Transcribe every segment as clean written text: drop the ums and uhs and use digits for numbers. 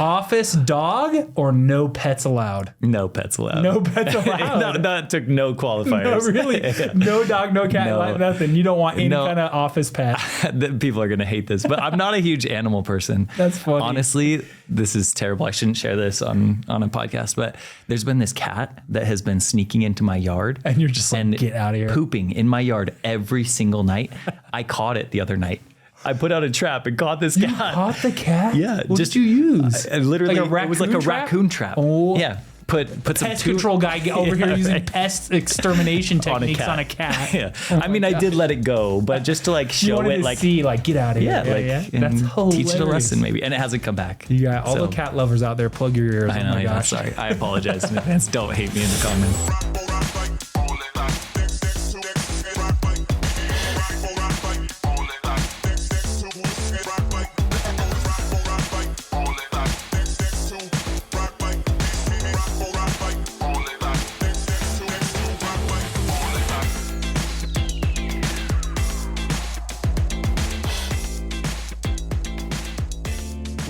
Office dog or no pets allowed? No pets allowed. No pets allowed. That took no qualifiers. No, really? No dog, no cat, nothing. You don't want any kind of office pet. People are going to hate this, but I'm not a huge animal person. That's funny. Honestly, this is terrible. I shouldn't share this on a podcast, but there's been this cat that has been sneaking into my yard. And you're just like, get out of here. Pooping in my yard every single night. I caught it the other night. I put out a trap and caught this cat. You caught the cat? Yeah. What did you use? Literally, like it was like a raccoon trap. Oh. Yeah. Put some pest control guy over here using pest extermination techniques on a cat. Yeah. Oh I mean, I did let it go, but just to like show it, like, see, like, get out of here. Yeah. That's hilarious. Teach it a lesson maybe. And it hasn't come back. You got all the cat lovers out there, plug your ears. I know. Yeah, sorry. I apologize in advance. Don't hate me in the comments.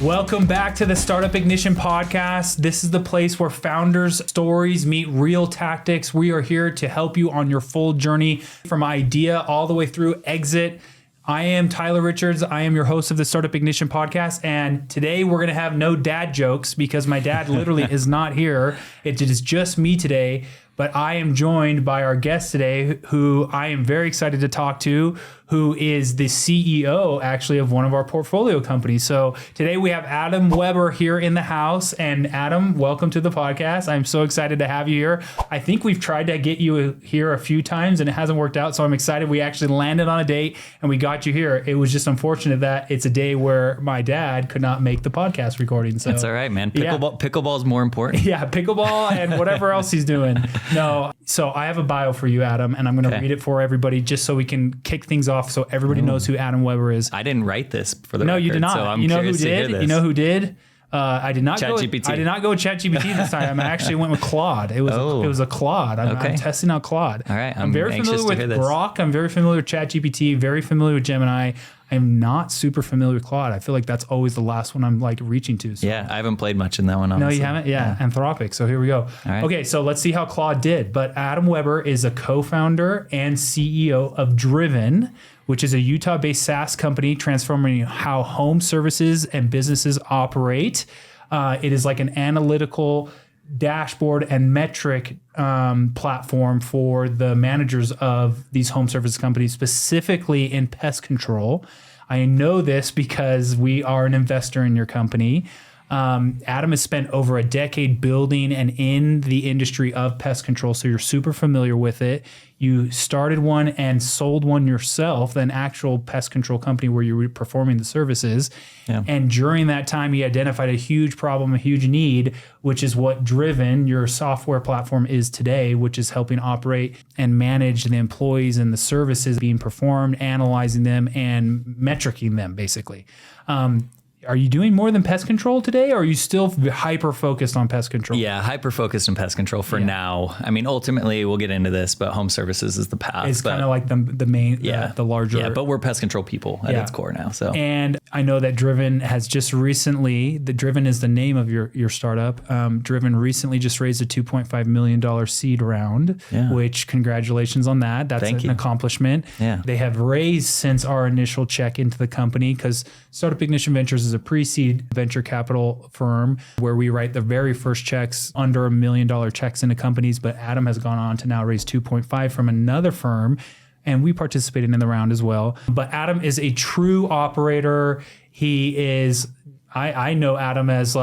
Welcome back to the Startup Ignition podcast. This is the place where founders' stories meet real tactics. We are here to help you on your full journey from idea all the way through exit. I am Tyler Richards. I am your host of the Startup Ignition podcast. And today we're going to have no dad jokes because my dad literally is not here. It is just me today. But I am joined by our guest today, who I am very excited to talk to, who is the CEO actually of one of our portfolio companies. So today we have Adam Weber here in the house. And Adam, welcome to the podcast. I'm so excited to have you here. I think we've tried to get you here a few times and it hasn't worked out. So I'm excited we actually landed on a date and we got you here. It was just unfortunate that it's a day where my dad could not make the podcast recording. So that's all right, man. Pickleball is more important. Yeah, pickleball and whatever else he's doing. No, so I have a bio for you, Adam, and I'm going to read it for everybody just so we can kick things off so everybody knows who Adam Weber is. I didn't write this for the record. No, you did not. So I'm you know who curious to hear did? this. You know who did? I did not ChatGPT. I did not go with ChatGPT this time. I actually went with Claude. It was a Claude. I'm testing out Claude. All right. I'm very familiar with Grok. I'm very familiar with ChatGPT. Very familiar with Gemini. I'm not super familiar with Claude. I feel like that's always the last one I'm like reaching to. So. Yeah, I haven't played much in that one. Honestly. No, you haven't? Yeah, Anthropic. So here we go. All right. Okay, so let's see how Claude did. But Adam Weber is a co-founder and CEO of Driven, which is a Utah-based SaaS company transforming how home services and businesses operate. It is like an analytical dashboard and metric platform for the managers of these home service companies, specifically in pest control. I know this because we are an investor in your company. Adam has spent over a decade building and in the industry of pest control, so you're super familiar with it. You started one and sold one yourself, an actual pest control company where you were performing the services. Yeah. And during that time, he identified a huge problem, a huge need, which is what Driven, your software platform, is today, which is helping operate and manage the employees and the services being performed, analyzing them, and metricing them, basically. Are you doing more than pest control today, or are you still hyper focused on pest control? Yeah, hyper focused on pest control for now. I mean, ultimately, we'll get into this, but home services is the path. It's kind of like the main, the larger. Yeah, but we're pest control people at its core now. So, and I know that Driven has just recently, Driven is the name of your startup. Driven recently just raised a $2.5 million seed round, which congratulations on that. That's an accomplishment. Yeah. They have raised since our initial check into the company, because Startup Ignition Ventures is a pre-seed venture capital firm where we write the very first checks, under $1 million checks into companies. But Adam has gone on to now raise 2.5 from another firm, and we participated in the round as well. But Adam is a true operator. He is, I know Adam as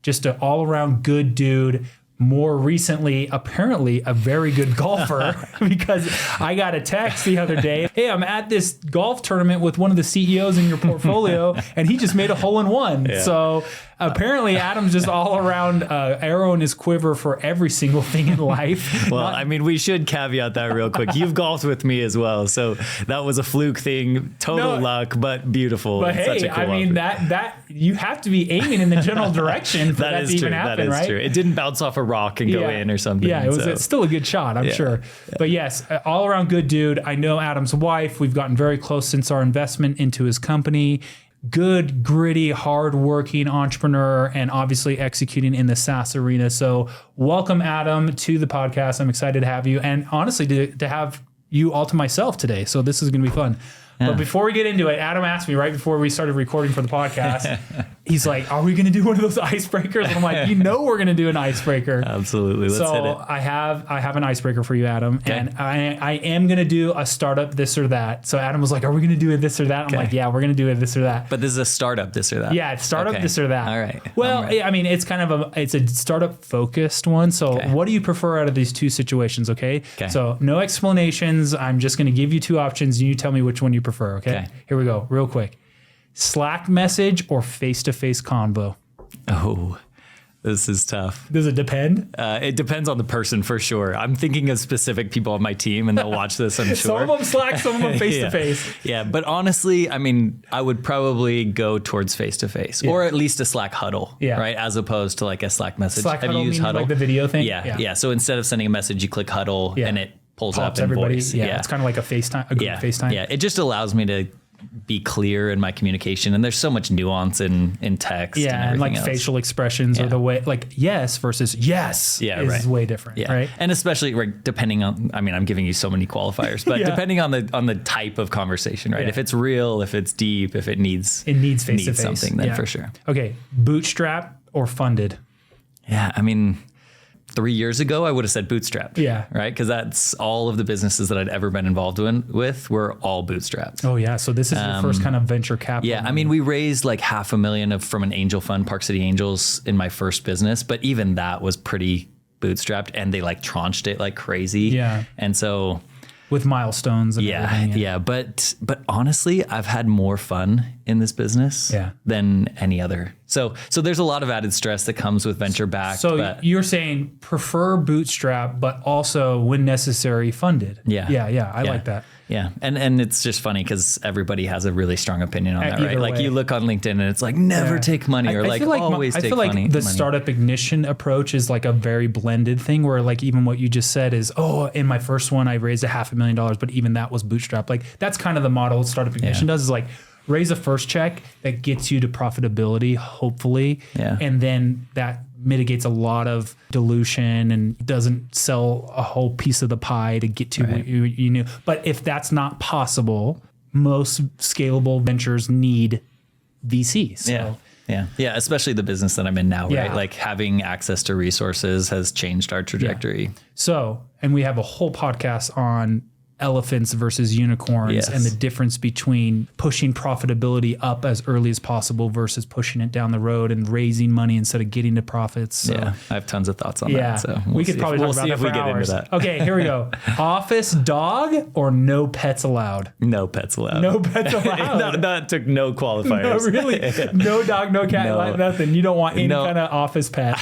just an all-around good dude. More recently, apparently a very good golfer, because I got a text the other day. Hey, I'm at this golf tournament with one of the CEOs in your portfolio, and he just made a hole-in-one. Yeah. So apparently Adam's just all around arrow in his quiver for every single thing in life. Well, I mean, we should caveat that real quick. You've golfed with me as well, so that was a fluke thing, total luck, but beautiful. But hey, cool I mean, that you have to be aiming in the general direction for that to even happen, right? That is true. It didn't bounce off a rock and go in or something. Yeah, it's still a good shot, I'm sure. Yeah. But yes, all around good dude. I know Adam's wife. We've gotten very close since our investment into his company. good, gritty, hardworking entrepreneur and obviously executing in the SaaS arena. So welcome, Adam, to the podcast. I'm excited to have you, and honestly to have you all to myself today. So this is going to be fun. Yeah. But before we get into it, Adam asked me right before we started recording for the podcast, he's like, are we going to do one of those icebreakers? And I'm like, we're going to do an icebreaker. Absolutely. Let's hit it. I have an icebreaker for you, Adam. Okay. And I am going to do a startup this or that. So Adam was like, are we going to do a this or that? I'm like, yeah, we're going to do a this or that. But this is a startup this or that. Yeah, it's startup this or that. All right. Well, I mean, it's kind of it's a startup focused one. So what do you prefer out of these two situations? Okay. So no explanations. I'm just going to give you two options and you tell me which one you prefer. Okay. Here we go, real quick. Slack message or face-to-face convo? Oh, this is tough. Does it depend? It depends on the person for sure. I'm thinking of specific people on my team and they'll watch this, I'm sure. Some of them Slack, some of them face-to-face. Yeah, but honestly, I mean, I would probably go towards face-to-face or at least a Slack huddle, right? As opposed to like a Slack message. Slack huddle means huddle? Like the video thing? Yeah. So instead of sending a message, you click huddle and it pulls up everybody. Voice. Yeah, it's kind of like a FaceTime, a group FaceTime. Yeah, it just allows me to be clear in my communication, and there's so much nuance in text. Yeah, and like else. Facial expressions or the way, like yes versus yes is way different, right? And especially depending on, I mean, I'm giving you so many qualifiers, but depending on the type of conversation, right? If it's real, if it's deep, if it needs face-to-face something, then for sure. Okay, bootstrap or funded? Yeah, I mean, 3 years ago, I would have said bootstrap. Yeah. Right? Because that's all of the businesses that I'd ever been involved with were all bootstrapped. Oh, yeah. So this is your first kind of venture capital. Yeah. I mean, we raised like $500,000 from an angel fund, Park City Angels, in my first business. But even that was pretty bootstrapped and they like tranched it like crazy. Yeah. And so... with milestones and everything. Yeah. But honestly, I've had more fun in this business than any other. So there's a lot of added stress that comes with venture back. So you're saying prefer bootstrap, but also when necessary funded. Yeah. I like that. Yeah. And it's just funny because everybody has a really strong opinion on that, right? Like you look on LinkedIn and it's like never take money or always take money. I feel like the startup ignition approach is like a very blended thing where like even what you just said is, in my first one, I raised $500,000, but even that was bootstrap. Like that's kind of the model startup ignition does is like raise a first check that gets you to profitability, hopefully. Yeah. And then that mitigates a lot of dilution and doesn't sell a whole piece of the pie to get to what you knew. But if that's not possible, most scalable ventures need VCs. So. Yeah. Especially the business that I'm in now, right? Like having access to resources has changed our trajectory. Yeah. So, and we have a whole podcast on elephants versus unicorns and the difference between pushing profitability up as early as possible versus pushing it down the road and raising money instead of getting to profits. So, I have tons of thoughts on that. So we could probably talk about that for hours. Okay, here we go. Office dog or no pets allowed? No pets allowed. No pets allowed. that took no qualifiers. No, really? No dog, no cat, nothing. You don't want any kind of office pet.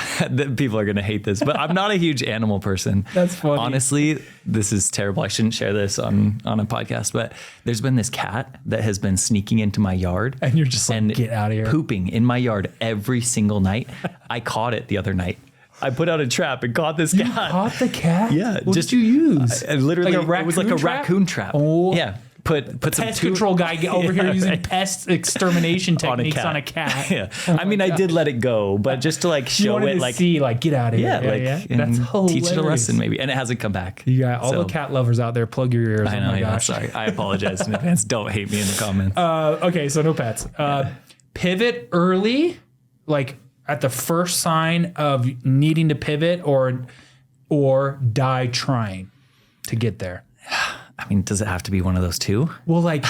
People are going to hate this, but I'm not a huge animal person. That's funny. Honestly, this is terrible. I shouldn't share this on a podcast, but there's been this cat that has been sneaking into my yard. And you're just like, get out of here. Pooping in my yard every single night. I caught it the other night. I put out a trap and caught this cat. You caught the cat? Yeah. What did you use? Literally, it was like a raccoon trap. Oh. Yeah. Put some pest control guy over here using pest extermination techniques on a cat. Yeah. Oh I mean, I did let it go, but just to like show it, like see, like get out of here. That's hilarious. Teach it a lesson, maybe, and it hasn't come back. You got all the cat lovers out there. Plug your ears. I know. Gosh. Sorry, I apologize in advance. Don't hate me in the comments. Okay, so no pets. Pivot early, like at the first sign of needing to pivot, or die trying to get there. I mean, does it have to be one of those two? Well, like,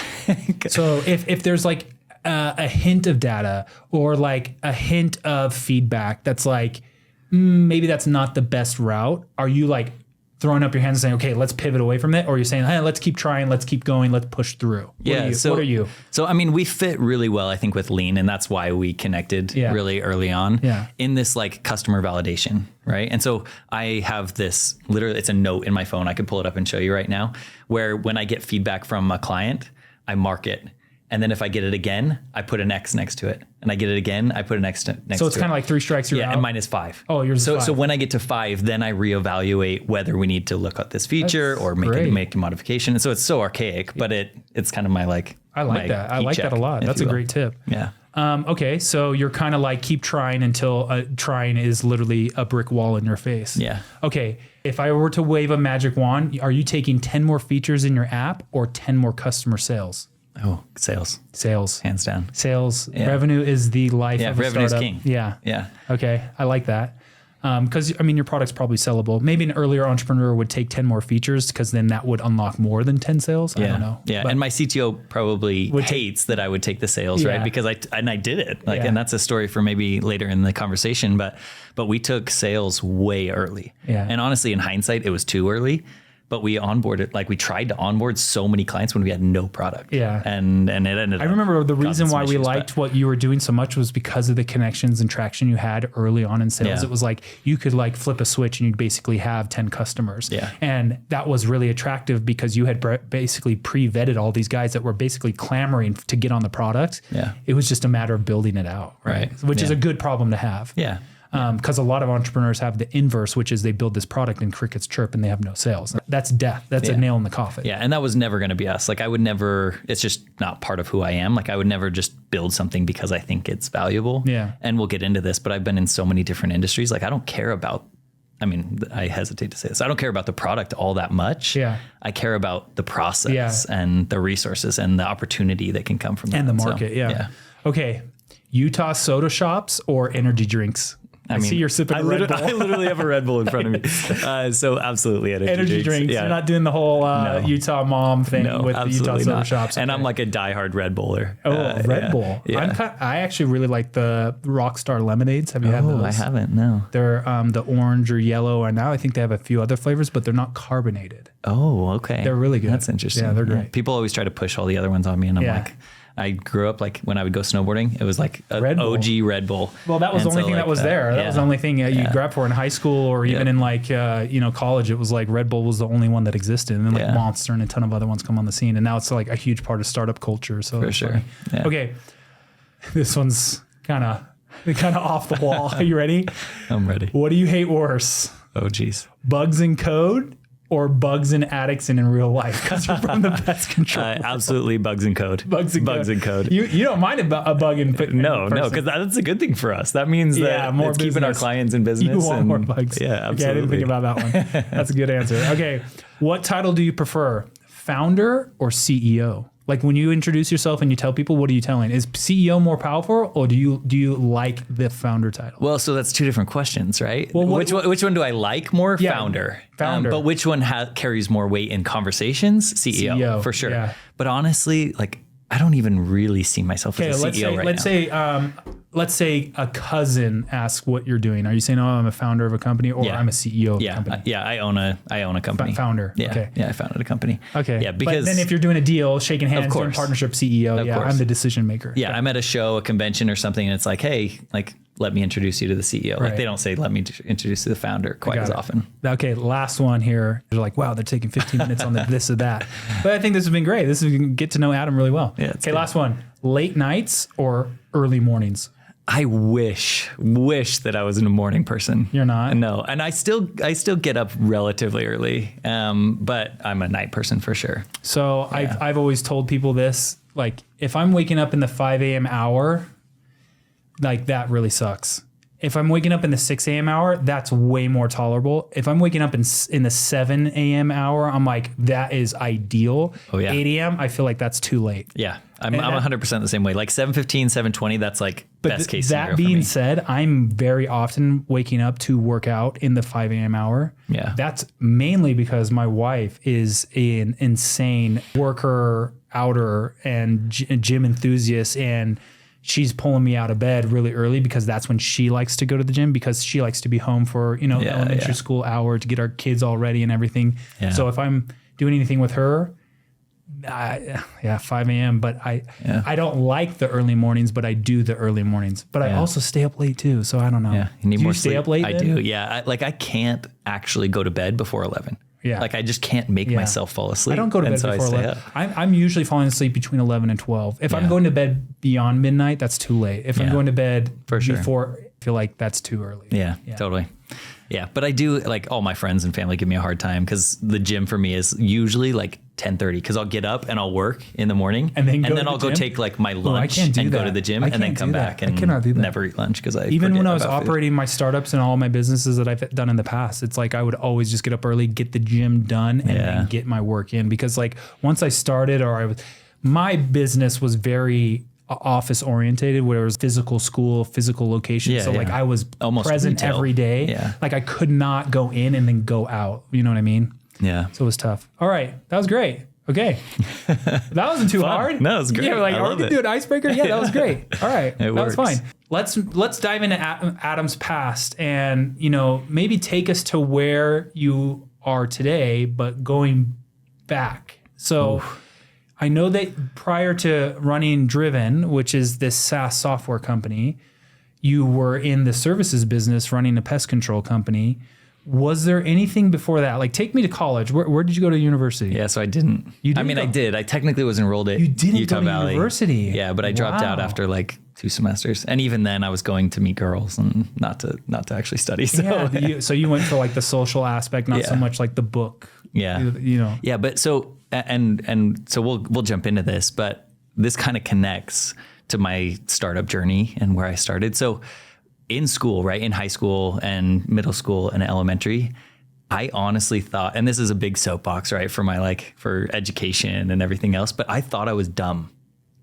so if there's like a hint of data or like a hint of feedback that's like, maybe that's not the best route. Are you like throwing up your hands and saying, okay, let's pivot away from it? Or you're saying, hey, let's keep trying, let's keep going, let's push through. What are you? So, I mean, we fit really well, I think, with Lean, and that's why we connected really early on in this like customer validation, right? And so I have this, literally, it's a note in my phone. I could pull it up and show you right now, where when I get feedback from a client, I mark it. And then if I get it again, I put an X next to it. And I get it again, I put an X next to it. So it's kind of like 3 strikes, you're out? And mine is 5. Oh, yours is 5. So when I get to 5, then I reevaluate whether we need to look at this feature or make a modification. And so it's so archaic, but it's kind of my like I like that. I like that a lot. That's a great tip. Yeah. Okay. So you're kind of like, keep trying until trying is literally a brick wall in your face. Yeah. Okay. If I were to wave a magic wand, are you taking 10 more features in your app or 10 more customer sales? Oh, sales. Sales. Hands down. Sales. Yeah. Revenue is the life of a revenue startup. Is king. Yeah. Yeah. Okay. I like that. Because I mean, your product's probably sellable. Maybe an earlier entrepreneur would take 10 more features because then that would unlock more than 10 sales. Yeah. I don't know. Yeah. And my CTO probably hates that I would take the sales, right? Because I did it. And that's a story for maybe later in the conversation. But we took sales way early. Yeah. And honestly, in hindsight, it was too early. But we onboarded, like we tried to onboard so many clients when we had no product. Yeah. And it ended up. I remember the reason why we liked what you were doing so much was because of the connections and traction you had early on in sales. Yeah. It was like you could like flip a switch and you'd basically have 10 customers. Yeah. And that was really attractive because you had basically pre-vetted all these guys that were basically clamoring to get on the product. Yeah. It was just a matter of building it out. Right. Which is a good problem to have. Yeah. Because a lot of entrepreneurs have the inverse, which is they build this product and crickets chirp and they have no sales. That's death. That's a nail in the coffin. Yeah. And that was never going to be us. Like I would never, it's just not part of who I am. Like I would never just build something because I think it's valuable. Yeah. And we'll get into this, but I've been in so many different industries. Like I don't care about, I hesitate to say this. I don't care about the product all that much. Yeah. I care about the process and the resources and the opportunity that can come from that. And the market. So, yeah. Okay. Utah soda shops or energy drinks? I see you're sipping a Red Bull. I literally have a Red Bull in front of me. So absolutely energy drinks. Yeah. You're not doing the whole Utah mom thing with the Utah soda shops. And I'm like a diehard Red Buller. Red Bull. Yeah. I actually really like the Rockstar lemonades. Have you had those? I haven't, no. They're the orange or yellow. And now I think they have a few other flavors, but they're not carbonated. Oh, okay. They're really good. That's interesting. Yeah, they're great. People always try to push all the other ones on me and I'm like... I grew up like when I would go snowboarding, it was like an OG Red Bull. Well, that was the only thing that was there. That was the only thing you grabbed for in high school or even in like, college. It was like Red Bull was the only one that existed. And then like Monster and a ton of other ones come on the scene. And now it's like a huge part of startup culture. So for sure. Yeah. Okay. This one's kind of off the wall. Are you ready? I'm ready. What do you hate worse? Oh, geez. Bugs in code? Or bugs in attics and in real life because you're from the pest control. Absolutely bugs in code. Bugs in code. You don't mind a bug in No, because that's a good thing for us. That means that it's keeping our clients in business. You want more bugs. Yeah, absolutely. Okay, I didn't think about that one. That's a good answer. Okay, what title do you prefer, founder or CEO? Like when you introduce yourself and you tell people, what are you telling? Is CEO more powerful or do you like the founder title? Well, so that's two different questions, right? Well, which one do I like more? Yeah, founder. Founder. But which one carries more weight in conversations? CEO, for sure. Yeah. But honestly, like I don't even really see myself as a CEO right now. Let's say a cousin asks what you're doing. Are you saying, "Oh, I'm a founder of a company," or "I'm a CEO of a company"? I own a company. Founder. Yeah. Okay. Yeah, I founded a company. Okay. Yeah, because but then if you're doing a deal, shaking hands, doing partnership, CEO. Of course. I'm the decision maker. Yeah, okay. I'm at a show, a convention, or something, and it's like, hey, like let me introduce you to the CEO. Like they don't say, let me introduce you to the founder quite as often. Okay, last one here. They're like, wow, they're taking 15 minutes on this or that. But I think this has been great. This is get to know Adam really well. Yeah. Okay, last one. Late nights or early mornings? I wish that I was a morning person. You're not? No. And I still get up relatively early. But I'm a night person for sure. So I've always told people this, like if I'm waking up in the 5 a.m. hour, like that really sucks. If I'm waking up in the 6 a.m. hour, that's way more tolerable. If I'm waking up in the 7 a.m. hour, I'm like, that is ideal. Oh, yeah. 8 a.m., I feel like that's too late. Yeah. I'm 100% the same way. Like 7:15, 7:20, that's like best case scenario. That being said, I'm very often waking up to work out in the 5 a.m. hour. Yeah. That's mainly because my wife is an insane worker, outer, and gym enthusiast, and she's pulling me out of bed really early because that's when she likes to go to the gym because she likes to be home for, elementary school hour to get our kids all ready and everything. Yeah. So if I'm doing anything with her, 5 a.m. But I don't like the early mornings, but I do the early mornings. But I also stay up late too. So I don't know. Yeah. You need do more you stay sleep? up late? I do. Yeah. I can't actually go to bed before 11. Yeah. Like I just can't make myself fall asleep. I don't go to bed before 11. I'm usually falling asleep between 11 and 12. If I'm going to bed beyond midnight, that's too late. If I'm going to bed before, I feel like that's too early. Yeah, totally. Yeah. But I do, like, all my friends and family give me a hard time because the gym for me is usually like 10:30 because I'll get up and I'll work in the morning and then I'll go take like my lunch and go to the gym and then come back and never eat lunch because even when I was operating my startups and all my businesses that I've done in the past, it's like I would always just get up early, get the gym done and then get my work in, because like once I started my business was very office orientated, where it was physical school, physical location. Like I was almost present retail every day. Yeah. Like I could not go in and then go out. You know what I mean? Yeah. So it was tough. All right. That was great. Okay. That wasn't too hard. No, it was great. Yeah, like, are we going to do an icebreaker? Yeah, that was great. All right. That was fine. Let's dive into Adam's past and, maybe take us to where you are today, but going back. So I know that prior to running Driven, which is this SaaS software company, you were in the services business running a pest control company. Was there anything before that? Like, take me to college. Where did you go to university? Yeah, so I didn't. I did. I technically was enrolled at Utah Valley University. Yeah, but I dropped out after like 2 semesters, and even then I was going to meet girls and not to actually study. So so you went for like the social aspect, not so much like the book. Yeah, Yeah, but so and so we'll jump into this, but this kind of connects to my startup journey and where I started. So in school, right, in high school and middle school and elementary, I honestly thought, and this is a big soapbox, right, for education and everything else, but I thought I was dumb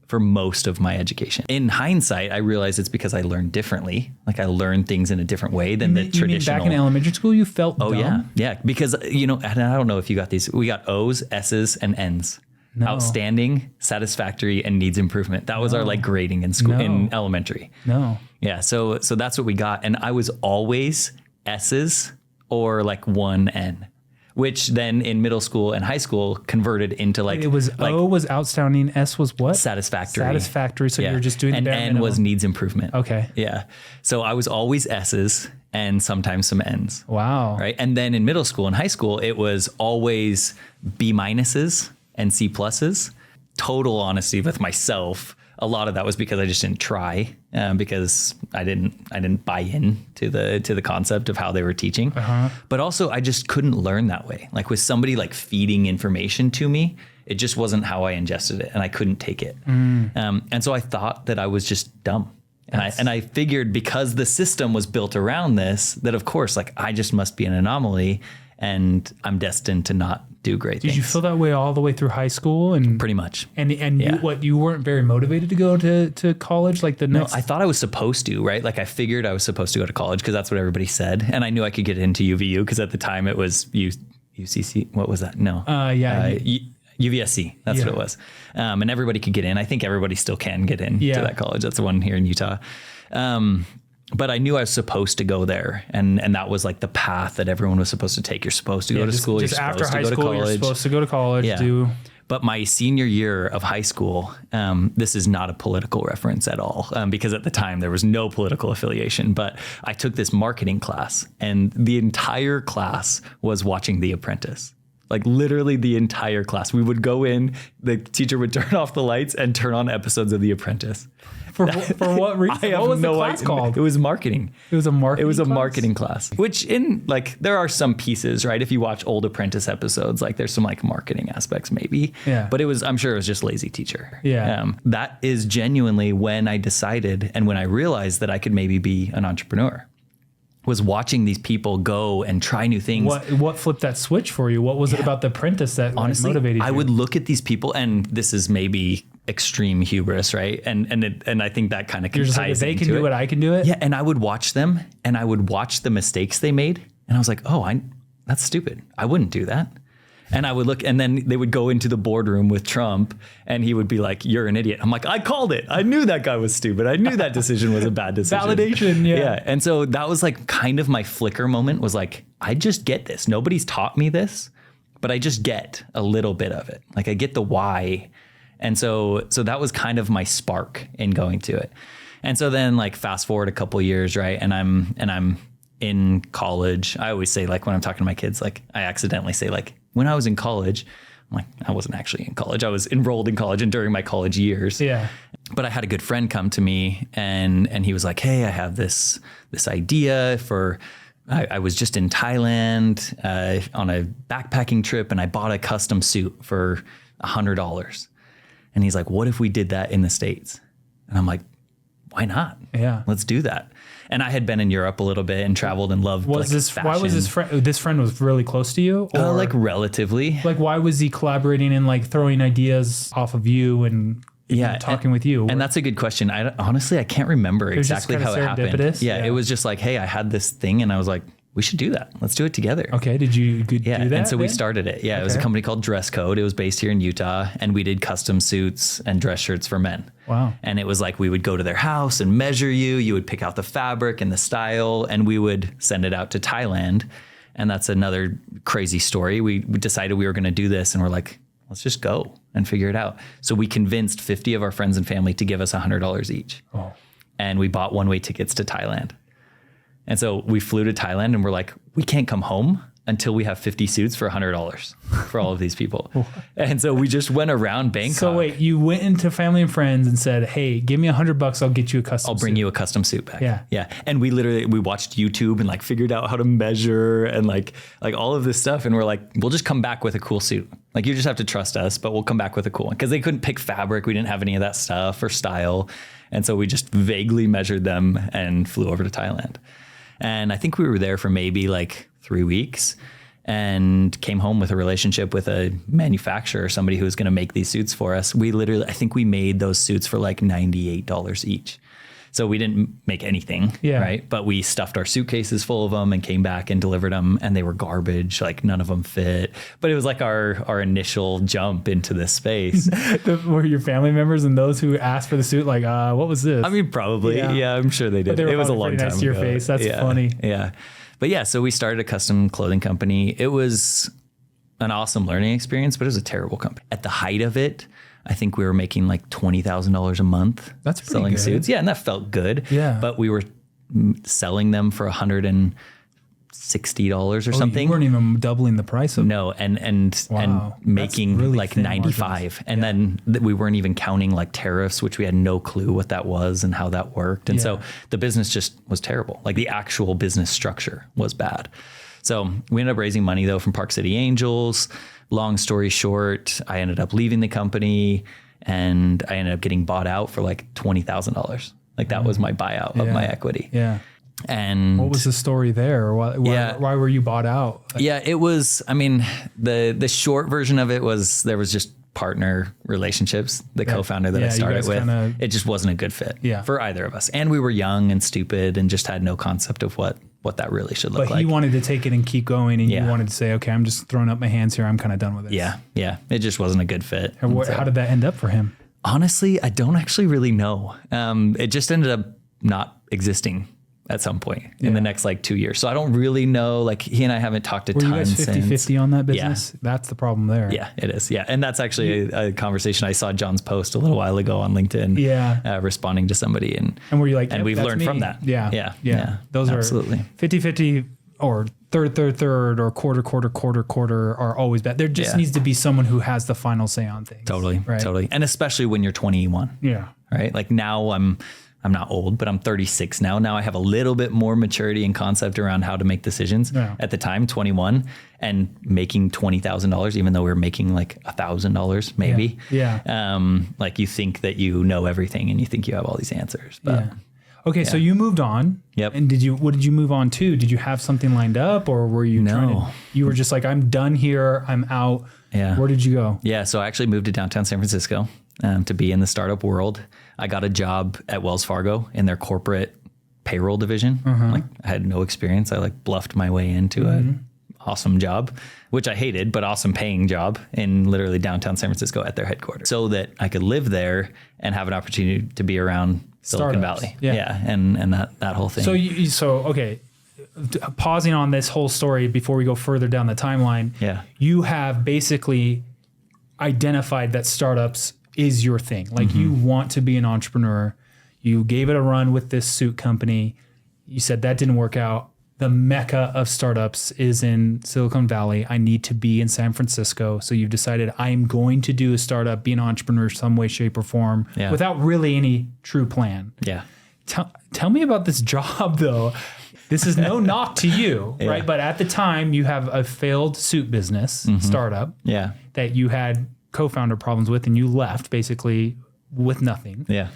for most of my education. In hindsight, I realized it's because I learned differently. Like I learned things in a different way than the traditional. You mean back in elementary school, you felt dumb? Oh yeah. Because, and I don't know if you got these, we got O's, S's, and N's. No. Outstanding, satisfactory, and needs improvement. That was our like grading in school, in elementary. No. Yeah. So that's what we got. And I was always S's or like 1 N, which then in middle school and high school converted into like, it was like, O was outstanding. S was what? Satisfactory. Satisfactory. So you were just doing and the bare N minimum. was needs improvement. Okay. Yeah. So I was always S's and sometimes some N's. Wow. Right. And then in middle school and high school, it was always B minuses and C pluses. Total honesty with myself. A lot of that was because I just didn't try, because I didn't buy in to the concept of how they were teaching. But also I just couldn't learn that way. Like with somebody like feeding information to me, it just wasn't how I ingested it, and I couldn't take it. And so I thought that I was just dumb. And I figured because the system was built around this, that of course, like I just must be an anomaly and I'm destined to not do great things. Did you feel that way all the way through high school? And pretty much. And you weren't very motivated to go to college? Like No, I thought I was supposed to, right? Like I figured I was supposed to go to college because that's what everybody said. And I knew I could get into UVU because at the time it was UCC. What was that? No. UVSC. That's what it was. And everybody could get in. I think everybody still can get in to that college. That's the one here in Utah. But I knew I was supposed to go there. And that was like the path that everyone was supposed to take. You're supposed to go to school. Just after high school, you're supposed to go to college. Yeah. But my senior year of high school, this is not a political reference at all, because at the time there was no political affiliation, but I took this marketing class and the entire class was watching The Apprentice. Like literally the entire class. We would go in, the teacher would turn off the lights and turn on episodes of The Apprentice. For what reason? What was the class called? It was marketing. It was a marketing class. Which there are some pieces, right? If you watch old Apprentice episodes, like there's some like marketing aspects maybe. Yeah. But I'm sure it was just lazy teacher. Yeah. That is genuinely when I decided and when I realized that I could maybe be an entrepreneur. Was watching these people go and try new things. What flipped that switch for you? What was it about The Apprentice that honestly motivated you? I would look at these people, and this is maybe extreme hubris, right? And I think that kind of ties into it. If they can do it, I can do it. Yeah, and I would watch them, and I would watch the mistakes they made, and I was like, that's stupid. I wouldn't do that. And I would look, and then they would go into the boardroom with Trump and he would be like, "You're an idiot." I'm like, "I called it. I knew that guy was stupid. I knew that decision was a bad decision." Validation. Yeah. Yeah. And so that was like kind of my flicker moment, was like, I just get this. Nobody's taught me this, but I just get a little bit of it. Like I get the why. And so that was kind of my spark in going to it. And so then like fast forward a couple years, right? And I'm in college. I always say, like when I'm talking to my kids, like I accidentally say like, when I was in college, I'm like, I wasn't actually in college. I was enrolled in college and during my college years. Yeah. But I had a good friend come to me and he was like, "Hey, I have this idea for I was just in Thailand on a backpacking trip, and I bought a custom suit for $100. And he's like, what if we did that in the States? And I'm like, why not? Yeah. Let's do that. And I had been in Europe a little bit and traveled and loved fashion. Why was this friend was really close to you? Or like relatively. Like, why was he collaborating and like throwing ideas off of you and talking with you? And that's a good question. Honestly, I can't remember exactly how it happened. Yeah, it was just like, hey, I had this thing and I was like, we should do that. Let's do it together. Okay. Did you do that? And so we started it. Yeah. Okay. It was a company called Dress Code. It was based here in Utah, and we did custom suits and dress shirts for men. Wow. And it was like, we would go to their house and measure you. You would pick out the fabric and the style, and we would send it out to Thailand. And that's another crazy story. We decided we were going to do this, and we're like, let's just go and figure it out. So we convinced 50 of our friends and family to give us $100 each. Oh. And we bought one-way tickets to Thailand. And so we flew to Thailand, and we're like, we can't come home until we have 50 suits for $100 for all of these people. And so we just went around Bangkok. So wait, you went into family and friends and said, hey, give me $100. I'll get you a custom suit. I'll bring you a custom suit back. Yeah. Yeah. And we watched YouTube and like figured out how to measure and like all of this stuff. And we're like, we'll just come back with a cool suit. Like, you just have to trust us, but we'll come back with a cool one. Cause they couldn't pick fabric. We didn't have any of that stuff or style. And so we just vaguely measured them and flew over to Thailand. And I think we were there for maybe like 3 weeks and came home with a relationship with a manufacturer, somebody who was going to make these suits for us. I think we made those suits for like $98 each. So we didn't make anything, right? But we stuffed our suitcases full of them and came back and delivered them, and they were garbage. Like, none of them fit. But it was like our initial jump into this space. Were your family members and those who asked for the suit like, what was this? I mean, probably. Yeah, I'm sure they did. It was a long time nice to your ago. face. That's funny. Yeah. But yeah, so we started a custom clothing company. It was an awesome learning experience, but it was a terrible company. At the height of it, I think we were making like $20,000 a month. That's pretty selling good. suits. Yeah, and that felt good. Yeah. But we were selling them for $160 or something. You weren't even doubling the price of No, and making really like 95. And then we weren't even counting like tariffs, which we had no clue what that was and how that worked. And so the business just was terrible. Like, the actual business structure was bad. So we ended up raising money though from Park City Angels. Long story short, I ended up leaving the company, and I ended up getting bought out for like $20,000. Like, that was my buyout of my equity. Yeah. And what was the story there? Why were you bought out? It was, I mean, the short version of it was there was just partner relationships. The co-founder that I started with, it just wasn't a good fit for either of us. And we were young and stupid and just had no concept of what that really should look like. But he wanted to take it and keep going, and you wanted to say, okay, I'm just throwing up my hands here. I'm kind of done with it. Yeah. It just wasn't a good fit. How did that end up for him? Honestly, I don't actually really know. It just ended up not existing at some point in the next like 2 years. So I don't really know, like, he and I haven't talked a ton since. Were you guys 50-50 on that business? Yeah. That's the problem there. Yeah, it is. Yeah. And that's actually a conversation. I saw John's post a little while ago on LinkedIn, responding to somebody. And were you like, and we've learned from that. Yeah. Those absolutely. Are 50-50 or third or quarter are always bad. There just needs to be someone who has the final say on things. Totally. And especially when you're 21. Yeah. Right. Like, now I'm not old, but I'm 36 now. Now I have a little bit more maturity and concept around how to make decisions. Yeah. At the time, 21, and making $20,000, even though we were making like $1,000 maybe. Yeah. Like, you think that you know everything and you think you have all these answers. But Okay, so you moved on. Yep. And what did you move on to? Did you have something lined up, or were you you were just like, I'm done here, I'm out. Yeah. Where did you go? Yeah, so I actually moved to downtown San Francisco to be in the startup world. I got a job at Wells Fargo in their corporate payroll division. Like, I had no experience. I like bluffed my way into an awesome job, which I hated, but awesome paying job in literally downtown San Francisco at their headquarters, so that I could live there and have an opportunity to be around Silicon Valley. Yeah. And that whole thing. Okay. Pausing on this whole story before we go further down the timeline. Yeah. You have basically identified that startups is your thing. Like, you want to be an entrepreneur. You gave it a run with this suit company. You said that didn't work out. The mecca of startups is in Silicon Valley. I need to be in San Francisco. So you've decided, I'm going to do a startup, be an entrepreneur some way, shape, or form, without really any true plan. Yeah. Tell me about this job though. This is no knock to you, right? But at the time you have a failed suit business startup that you had co-founder problems with and you left basically with nothing. Yeah.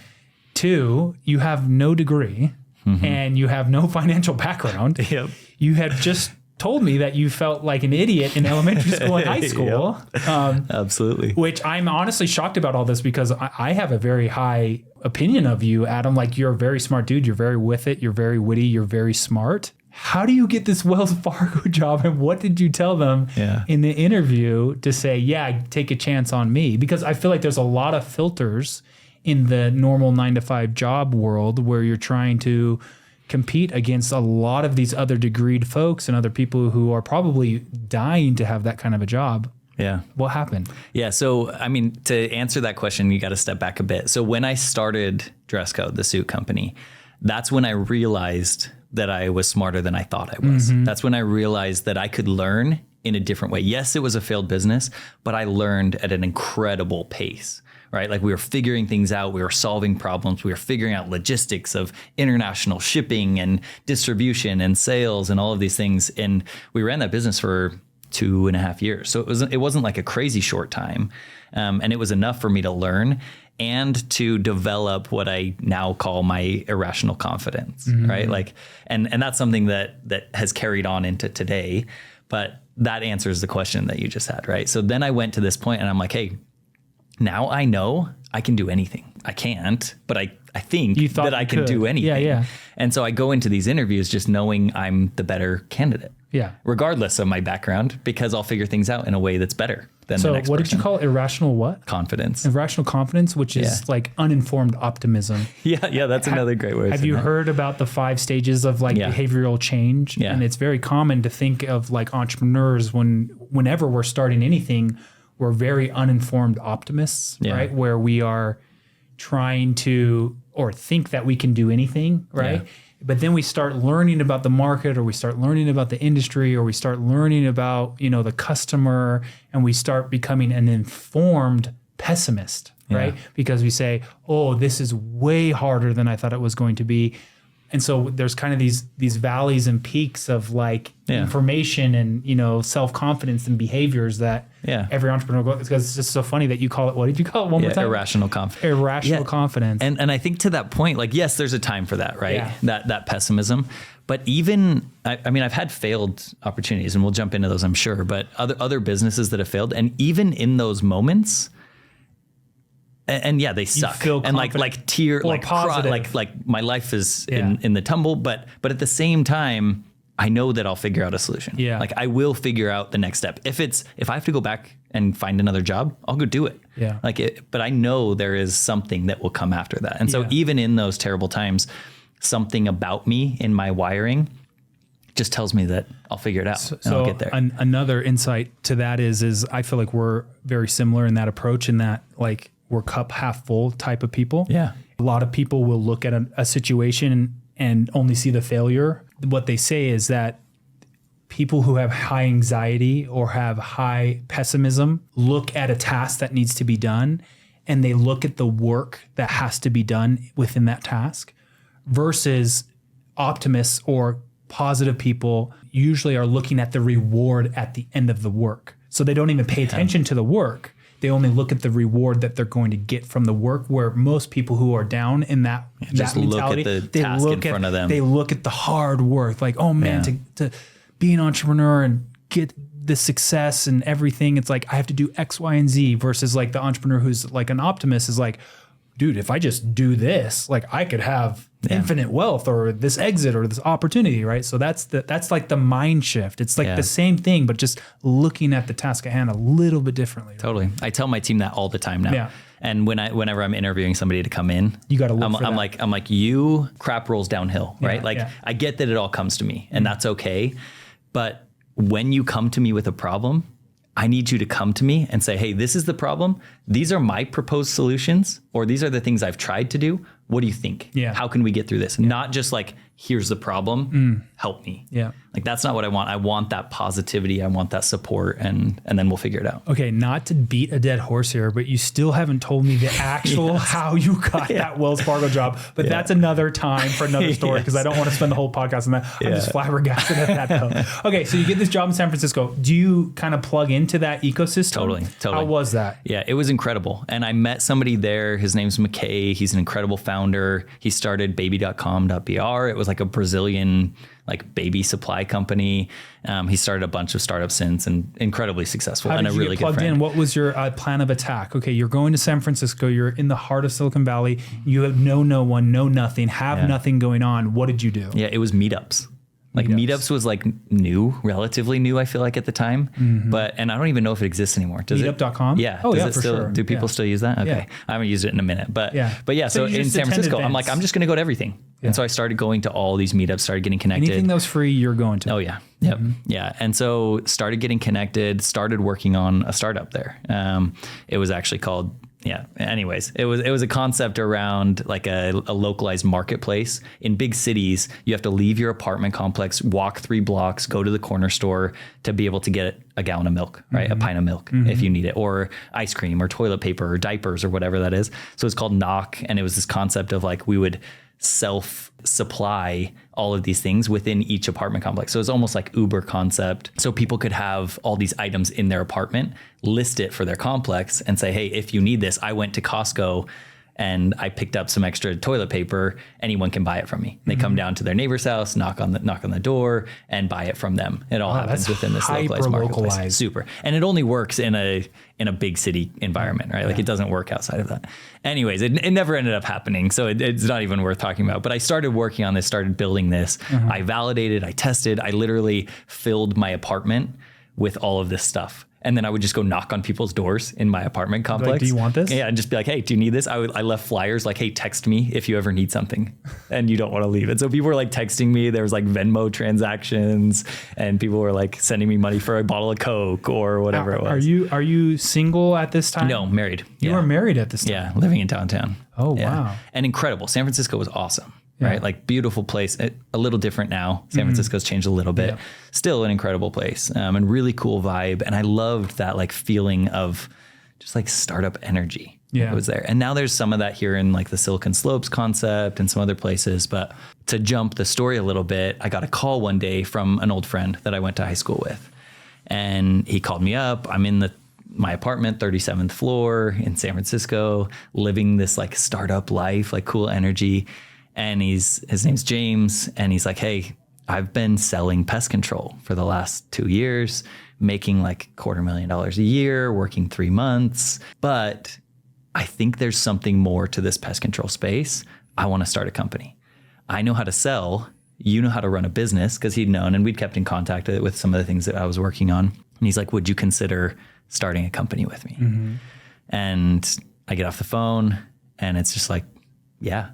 2, you have no degree and you have no financial background. Yep. You had just told me that you felt like an idiot in elementary school and high school. Absolutely. Which I'm honestly shocked about all this because I have a very high opinion of you, Adam. Like, you're a very smart dude. You're very with it. You're very witty. You're very smart. How do you get this Wells Fargo job? And what did you tell them in the interview to say, yeah, take a chance on me? Because I feel like there's a lot of filters in the normal 9-to-5 job world where you're trying to compete against a lot of these other degreed folks and other people who are probably dying to have that kind of a job. Yeah. What happened? Yeah. So, I mean, to answer that question, you got to step back a bit. So when I started Dress Code, the suit company, that's when I realized that I was smarter than I thought I was. That's when I realized that I could learn in a different way. Yes, it was a failed business, but I learned at an incredible pace. Right? Like, we were figuring things out. We were solving problems. We were figuring out logistics of international shipping and distribution and sales and all of these things. And we ran that business for 2.5 years. So it wasn't like a crazy short time. And it was enough for me to learn and to develop what I now call my irrational confidence. Right? Like, and that's something that has carried on into today. But that answers the question that you just had. Right? So then I went to this point and I'm like, hey, now I know I can do anything. I can't, but I think that I can do anything. Yeah. And so I go into these interviews just knowing I'm the better candidate. Yeah. Regardless of my background, because I'll figure things out in a way that's better than the next person. So what did you call it? Irrational what? Confidence. Irrational confidence, which is like uninformed optimism. Yeah, that's another great way. Have you heard about the 5 stages of like behavioral change? Yeah. And it's very common to think of like entrepreneurs whenever we're starting anything, we're very uninformed optimists, right? Where we are trying to, or think that we can do anything, right? Yeah. But then we start learning about the market, or we start learning about the industry, or we start learning about, the customer, and we start becoming an informed pessimist, right? Because we say, oh, this is way harder than I thought it was going to be. And so there's kind of these valleys and peaks of like information and, self-confidence and behaviors that every entrepreneur goes, because it's just so funny that you call it, what did you call it one more time? Irrational confidence. Irrational confidence. And I think to that point, like, yes, there's a time for that, right? Yeah. That pessimism. But even, I mean, I've had failed opportunities, and we'll jump into those, I'm sure, but other businesses that have failed. And even in those moments, and they suck. And like tear, like cry, like my life is in the tumble, but at the same time, I know that I'll figure out a solution. Yeah. Like, I will figure out the next step. If I have to go back and find another job, I'll go do it. Yeah. But I know there is something that will come after that. And so even in those terrible times, something about me in my wiring just tells me that I'll figure it out and I'll get there. Another insight to that is I feel like we're very similar in that approach, in that like we're cup half full type of people. Yeah. A lot of people will look at a situation and only see the failure. What they say is that people who have high anxiety or have high pessimism look at a task that needs to be done, and they look at the work that has to be done within that task, versus optimists or positive people usually are looking at the reward at the end of the work. So they don't even pay attention to the work. They only look at the reward that they're going to get from the work, where most people who are down in that mentality, look at the task in front of them. They look at the hard work, like, oh man, to be an entrepreneur and get the success and everything, it's like I have to do X, Y, and Z, versus like the entrepreneur who's like an optimist is like, dude, if I just do this, like I could have infinite wealth, or this exit, or this opportunity, right? So that's like the mind shift. It's like the same thing, but just looking at the task at hand a little bit differently. Totally. I tell my team that all the time now. Yeah. And whenever I'm interviewing somebody to come in, you got to look I'm like, you crap rolls downhill, right? I get that it all comes to me, and that's okay. But when you come to me with a problem, I need you to come to me and say, hey, this is the problem. These are my proposed solutions, or these are the things I've tried to do. What do you think? Yeah. How can we get through this? Not just like, here's the problem, help me. Yeah. Like, that's not what I want. I want that positivity. I want that support, and then we'll figure it out. Okay, not to beat a dead horse here, but you still haven't told me the actual how you got that Wells Fargo job. But that's another time for another story, because I don't want to spend the whole podcast on that. I'm just flabbergasted at that though. Okay, so you get this job in San Francisco. Do you kind of plug into that ecosystem? Totally. How was that? Yeah, it was incredible. And I met somebody there. His name's McKay. He's an incredible founder. He started baby.com.br. It was like a Brazilian baby supply company. He started a bunch of startups since, and incredibly successful. How and did a you really get plugged good friend. in? What was your plan of attack? Okay, you're going to San Francisco. You're in the heart of Silicon Valley. You have no one, know nothing, have nothing going on. What did you do? Yeah, it was meetups. Meetups was new, relatively new, I feel like, at the time. And I don't even know if it exists anymore. Does Meetup.com? Yeah. Oh, does yeah, it for still, sure. Do people still use that? Okay. Yeah. I haven't used it in a minute. But yeah. So you in just San Francisco, attend I'm like, events. I'm just going to go to everything. Yeah. And so I started going to all these meetups, started getting connected. Anything that was free, you're going to. Oh, yeah. Yep. Yeah. And so started getting connected, started working on a startup there. It was actually called... Yeah. Anyways, it was a concept around a localized marketplace. In big cities, you have to leave your apartment complex, walk 3 blocks, go to the corner store to be able to get a gallon of milk, right? A pint of milk if you need it, or ice cream or toilet paper or diapers or whatever that is. So it's called Knock. And it was this concept of we would self-supply all of these things within each apartment complex. So it's almost like Uber concept. So people could have all these items in their apartment, list it for their complex, and say, hey, if you need this, I went to Costco and I picked up some extra toilet paper. Anyone can buy it from me. They come down to their neighbor's house, knock on the door, and buy it from them. It all happens within this localized marketplace. Super. And it only works in a big city environment, right? It doesn't work outside of that. Anyways, it never ended up happening. So it's not even worth talking about. But I started working on this, started building this. I validated, I tested, I literally filled my apartment with all of this stuff. And then I would just go knock on people's doors in my apartment complex. Do you want this? Yeah, and just be like, hey, do you need this? I left flyers hey, text me if you ever need something and you don't want to leave it. So people were texting me. There was Venmo transactions, and people were sending me money for a bottle of Coke or whatever it was. Are you single at this time? No, married. You were married at this time? Yeah, living in downtown. Oh, yeah. Wow. And incredible. San Francisco was awesome. Yeah. Right? Beautiful place, a little different now. San Francisco's changed a little bit, still an incredible place, and really cool vibe. And I loved that feeling of just startup energy that was there. And now there's some of that here in the Silicon Slopes concept and some other places. But to jump the story a little bit, I got a call one day from an old friend that I went to high school with. And he called me up. I'm in my apartment, 37th floor in San Francisco, living this startup life, cool energy. And his name's James, and he's like, hey, I've been selling pest control for the last 2 years, making $250,000 a year, working 3 months. But I think there's something more to this pest control space. I want to start a company. I know how to sell. You know how to run a business, because he'd known, and we'd kept in contact with some of the things that I was working on. And he's like, would you consider starting a company with me? And I get off the phone, and it's just yeah.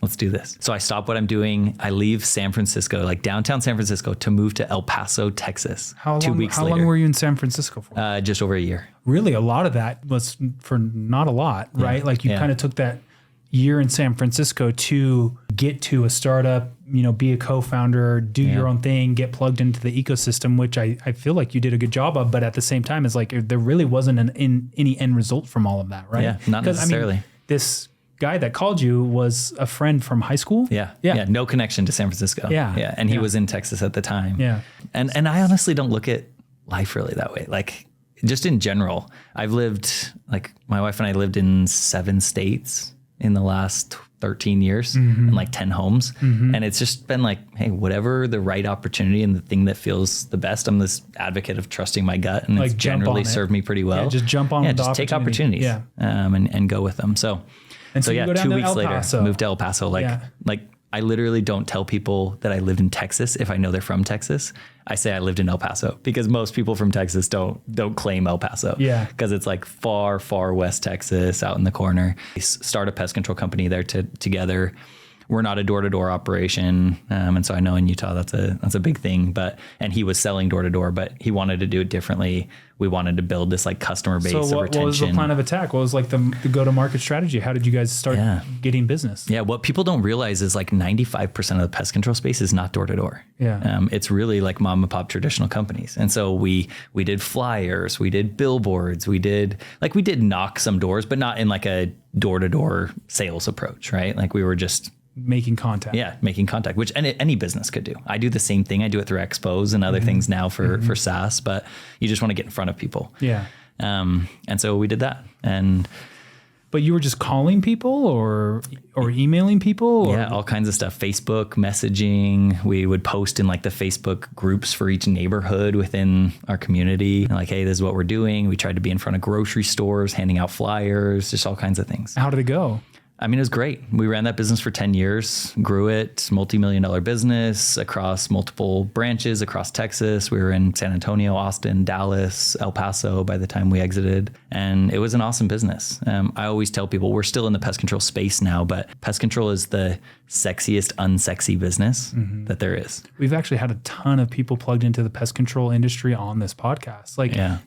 Let's do this. So I stop what I'm doing. I leave San Francisco, downtown San Francisco, to move to El Paso, Texas. 2 weeks later. How long were you in San Francisco for? Just over a year. Really? A lot of that was for not a lot, right? You kind of took that year in San Francisco to get to a startup, be a co-founder, do your own thing, get plugged into the ecosystem, which I feel like you did a good job of. But at the same time, it's there really wasn't any end result from all of that, right? Yeah, not necessarily. This guy that called you was a friend from high school. Yeah. No connection to San Francisco. Yeah. And he was in Texas at the time. Yeah. And I honestly don't look at life really that way. Just in general, I've lived, my wife and I lived in 7 states in the last 13 years and 10 homes. And it's just been hey, whatever the right opportunity and the thing that feels the best. I'm this advocate of trusting my gut, and it's generally served me pretty well. Yeah, just jump on. Just take opportunities. Yeah. And go with them. So yeah, 2 weeks later, moved to El Paso. I literally don't tell people that I lived in Texas if I know they're from Texas. I say I lived in El Paso, because most people from Texas don't claim El Paso. Yeah. Because it's far, far west Texas, out in the corner. We start a pest control company there together. we're not a door-to-door operation. And so I know in Utah, that's a big thing, and he was selling door-to-door, but he wanted to do it differently. We wanted to build this like customer base of retention. What was the plan of attack? What was like the go-to-market strategy? How did you guys start getting business? Yeah. What people don't realize is like 95% of the pest control space is not door-to-door. Yeah. It's really like mom and pop traditional companies. And so we did flyers, we did billboards, we did knock some doors, but not in like a door-to-door sales approach, right? Like we were just making contact. Yeah, making contact, which any business could do. I do the same thing. I do it through expos and other things now for SaaS, but you just want to get in front of people. Yeah. And so we did that. But you were just calling people or emailing people? Yeah, all kinds of stuff. Facebook messaging. We would post in like the Facebook groups for each neighborhood within our community. Like, hey, this is what we're doing. We tried to be in front of grocery stores, handing out flyers, just all kinds of things. How did it go? I mean, it was great. We ran that business for 10 years, grew it, multi-million-dollar business across multiple branches across Texas. We were in San Antonio, Austin, Dallas, El Paso by the time we exited. And it was an awesome business. I always tell people we're still in the pest control space now, but pest control is the sexiest, unsexy business that there is. We've actually had a ton of people plugged into the pest control industry on this podcast.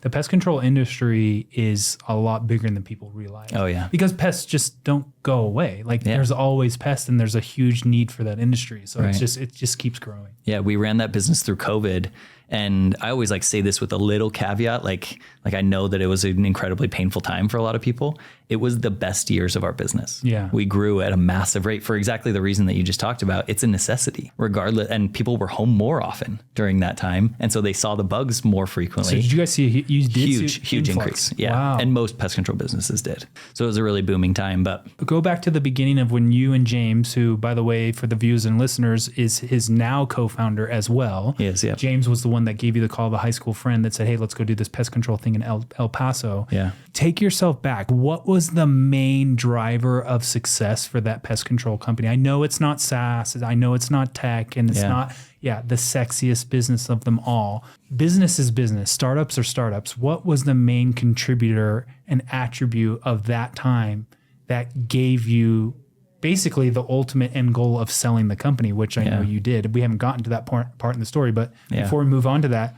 The pest control industry is a lot bigger than people realize. Oh, yeah. Because pests just don't go away. There's always pests and there's a huge need for that industry. So it just keeps growing. Yeah, we ran that business through COVID. And I always say this with a little caveat, like I know that it was an incredibly painful time for a lot of people. It was the best years of our business. Yeah. We grew at a massive rate for exactly the reason that you just talked about. It's a necessity regardless. And people were home more often during that time. And so they saw the bugs more frequently. So did you guys see a huge increase? Yeah. Wow. And most pest control businesses did. So it was a really booming time. But go back to the beginning of when you and James, who, by the way, for the viewers and listeners, is his now co-founder as well. Yes, yeah. James was the one that gave you the call of a high school friend that said, hey, let's go do this pest control thing in El Paso. Yeah. Take yourself back. What was the main driver of success for that pest control company? I know it's not SaaS. I know it's not tech, and it's not the sexiest business of them all. Business is business. Startups are startups. What was the main contributor and attribute of that time that gave you basically the ultimate end goal of selling the company, which I know you did? We haven't gotten to that part in the story, but before we move on to that,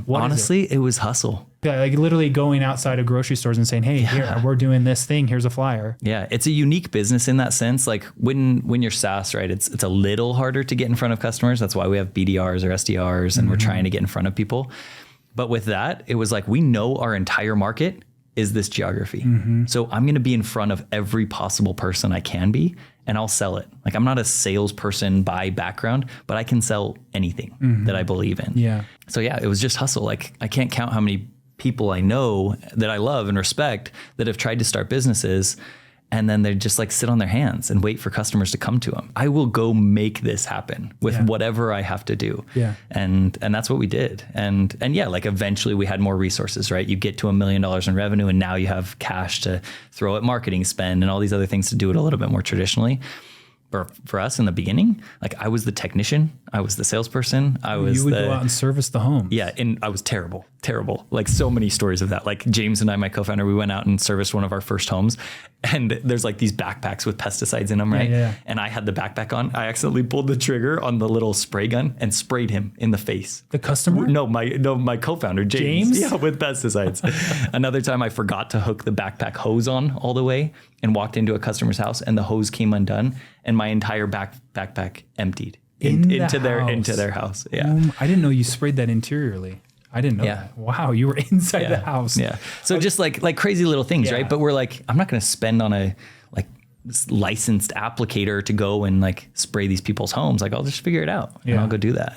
honestly, it was hustle. Yeah, like literally going outside of grocery stores and saying, hey, here, we're doing this thing. Here's a flyer. Yeah, it's a unique business in that sense. Like when you're SaaS, right, it's a little harder to get in front of customers. That's why we have BDRs or SDRs and we're trying to get in front of people. But with that, it was like, we know our entire market is this geography. So I'm going to be in front of every possible person I can be, and I'll sell it. Like, I'm not a salesperson by background, but I can sell anything that I believe in. Yeah. So it was just hustle. Like, I can't count how many people I know that I love and respect that have tried to start businesses, and then they just like sit on their hands and wait for customers to come to them. I will go make this happen with whatever I have to do. Yeah. And that's what we did. And like eventually we had more resources, right? You get to $1 million in revenue, and now you have cash to throw at marketing spend and all these other things to do it a little bit more traditionally. For us in the beginning, like I was the technician, I was the salesperson, you would go out and service the home. Yeah, and I was terrible. Like so many stories of that. Like James and I, my co-founder, we went out and serviced one of our first homes, and there's like these backpacks with pesticides in them, right? Yeah. And I had the backpack on. I accidentally pulled the trigger on the little spray gun and sprayed him in the face. The customer? No, my co-founder, James? Yeah, with pesticides. Another time I forgot to hook the backpack hose on all the way and walked into a customer's house, and the hose came undone, and my entire backpack emptied into their house. Yeah. I didn't know you sprayed that interiorly. I didn't know that. Wow, you were inside the house. Yeah. So just like crazy little things, right? But we're like, I'm not going to spend on a like licensed applicator to go and like spray these people's homes. Like, I'll just figure it out and I'll go do that.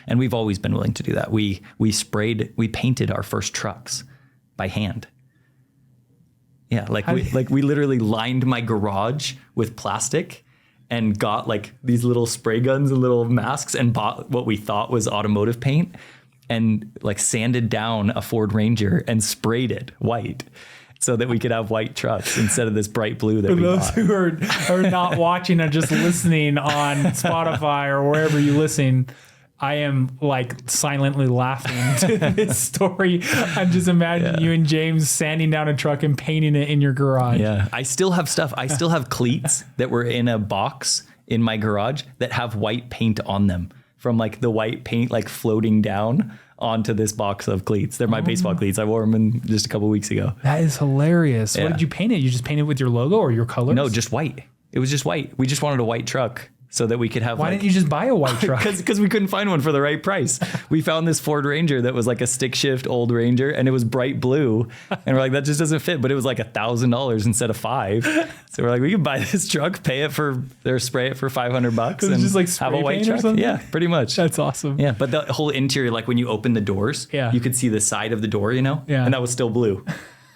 And we've always been willing to do that. We painted our first trucks by hand. Yeah, we literally lined my garage with plastic and got like these little spray guns and little masks and bought what we thought was automotive paint and like sanded down a Ford Ranger and sprayed it white so that we could have white trucks instead of this bright blue that we bought. For those who are not watching and just listening on Spotify or wherever you listen, I am like silently laughing to this story. I'm just imagining you and James sanding down a truck and painting it in your garage. Yeah. I still have stuff. I still have cleats that were in a box in my garage that have white paint on them from like the white paint like floating down onto this box of cleats. They're my baseball cleats. I wore them in just a couple weeks ago. That is hilarious. Yeah. What did you paint it? You just painted with your logo or your colors? No, just white. It was just white. We just wanted a white truck so that we could have. Why didn't you just buy a white truck? Because we couldn't find one for the right price. We found this Ford Ranger that was like a stick shift old Ranger, and it was bright blue, and we're like, that just doesn't fit. But it was like $1,000 instead of $5,000. So we're like, we can buy this truck, pay it for, or spray it for $500, and just like have a white truck. Yeah, pretty much. That's awesome. Yeah, but the whole interior, like when you open the doors, you could see the side of the door, you know, and that was still blue.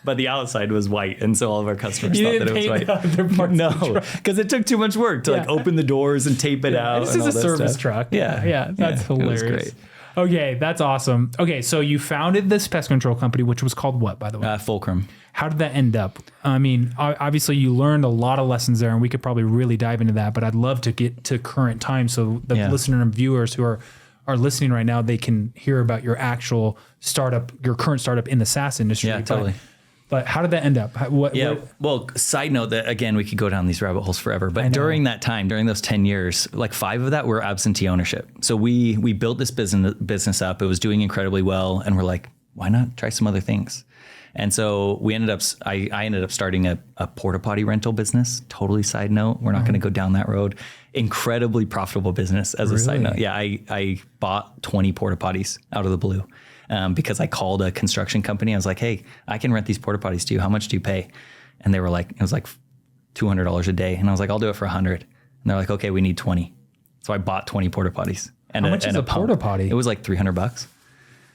But the outside was white, and so all of our customers thought that it was white. No, because it took too much work to like open the doors and tape it out. This is a service truck. Yeah, that's hilarious. It was great. Okay, that's awesome. Okay, so you founded this pest control company, which was called what, by the way? Fulcrum. How did that end up? I mean, obviously you learned a lot of lessons there, and we could probably really dive into that, but I'd love to get to current time so the listener and viewers who are listening right now, they can hear about your actual startup, your current startup in the SaaS industry. Yeah, totally. But how did that end up? Well, side note that, again, we could go down these rabbit holes forever. But during that time, during those 10 years, like 5 of that were absentee ownership. So we built this business up. It was doing incredibly well. And we're like, why not try some other things? And so I ended up starting a porta-potty rental business. Totally side note. We're not going to go down that road. Incredibly profitable business as a side note. Yeah, I bought 20 porta-potties out of the blue. Because I called a construction company. I was like, hey, I can rent these porta-potties to you. How much do you pay? And they were like, it was like $200 a day. And I was like, I'll do it for $100. And they're like, okay, we need 20. So I bought 20 porta-potties. And how much is a porta-potty? It was like $300.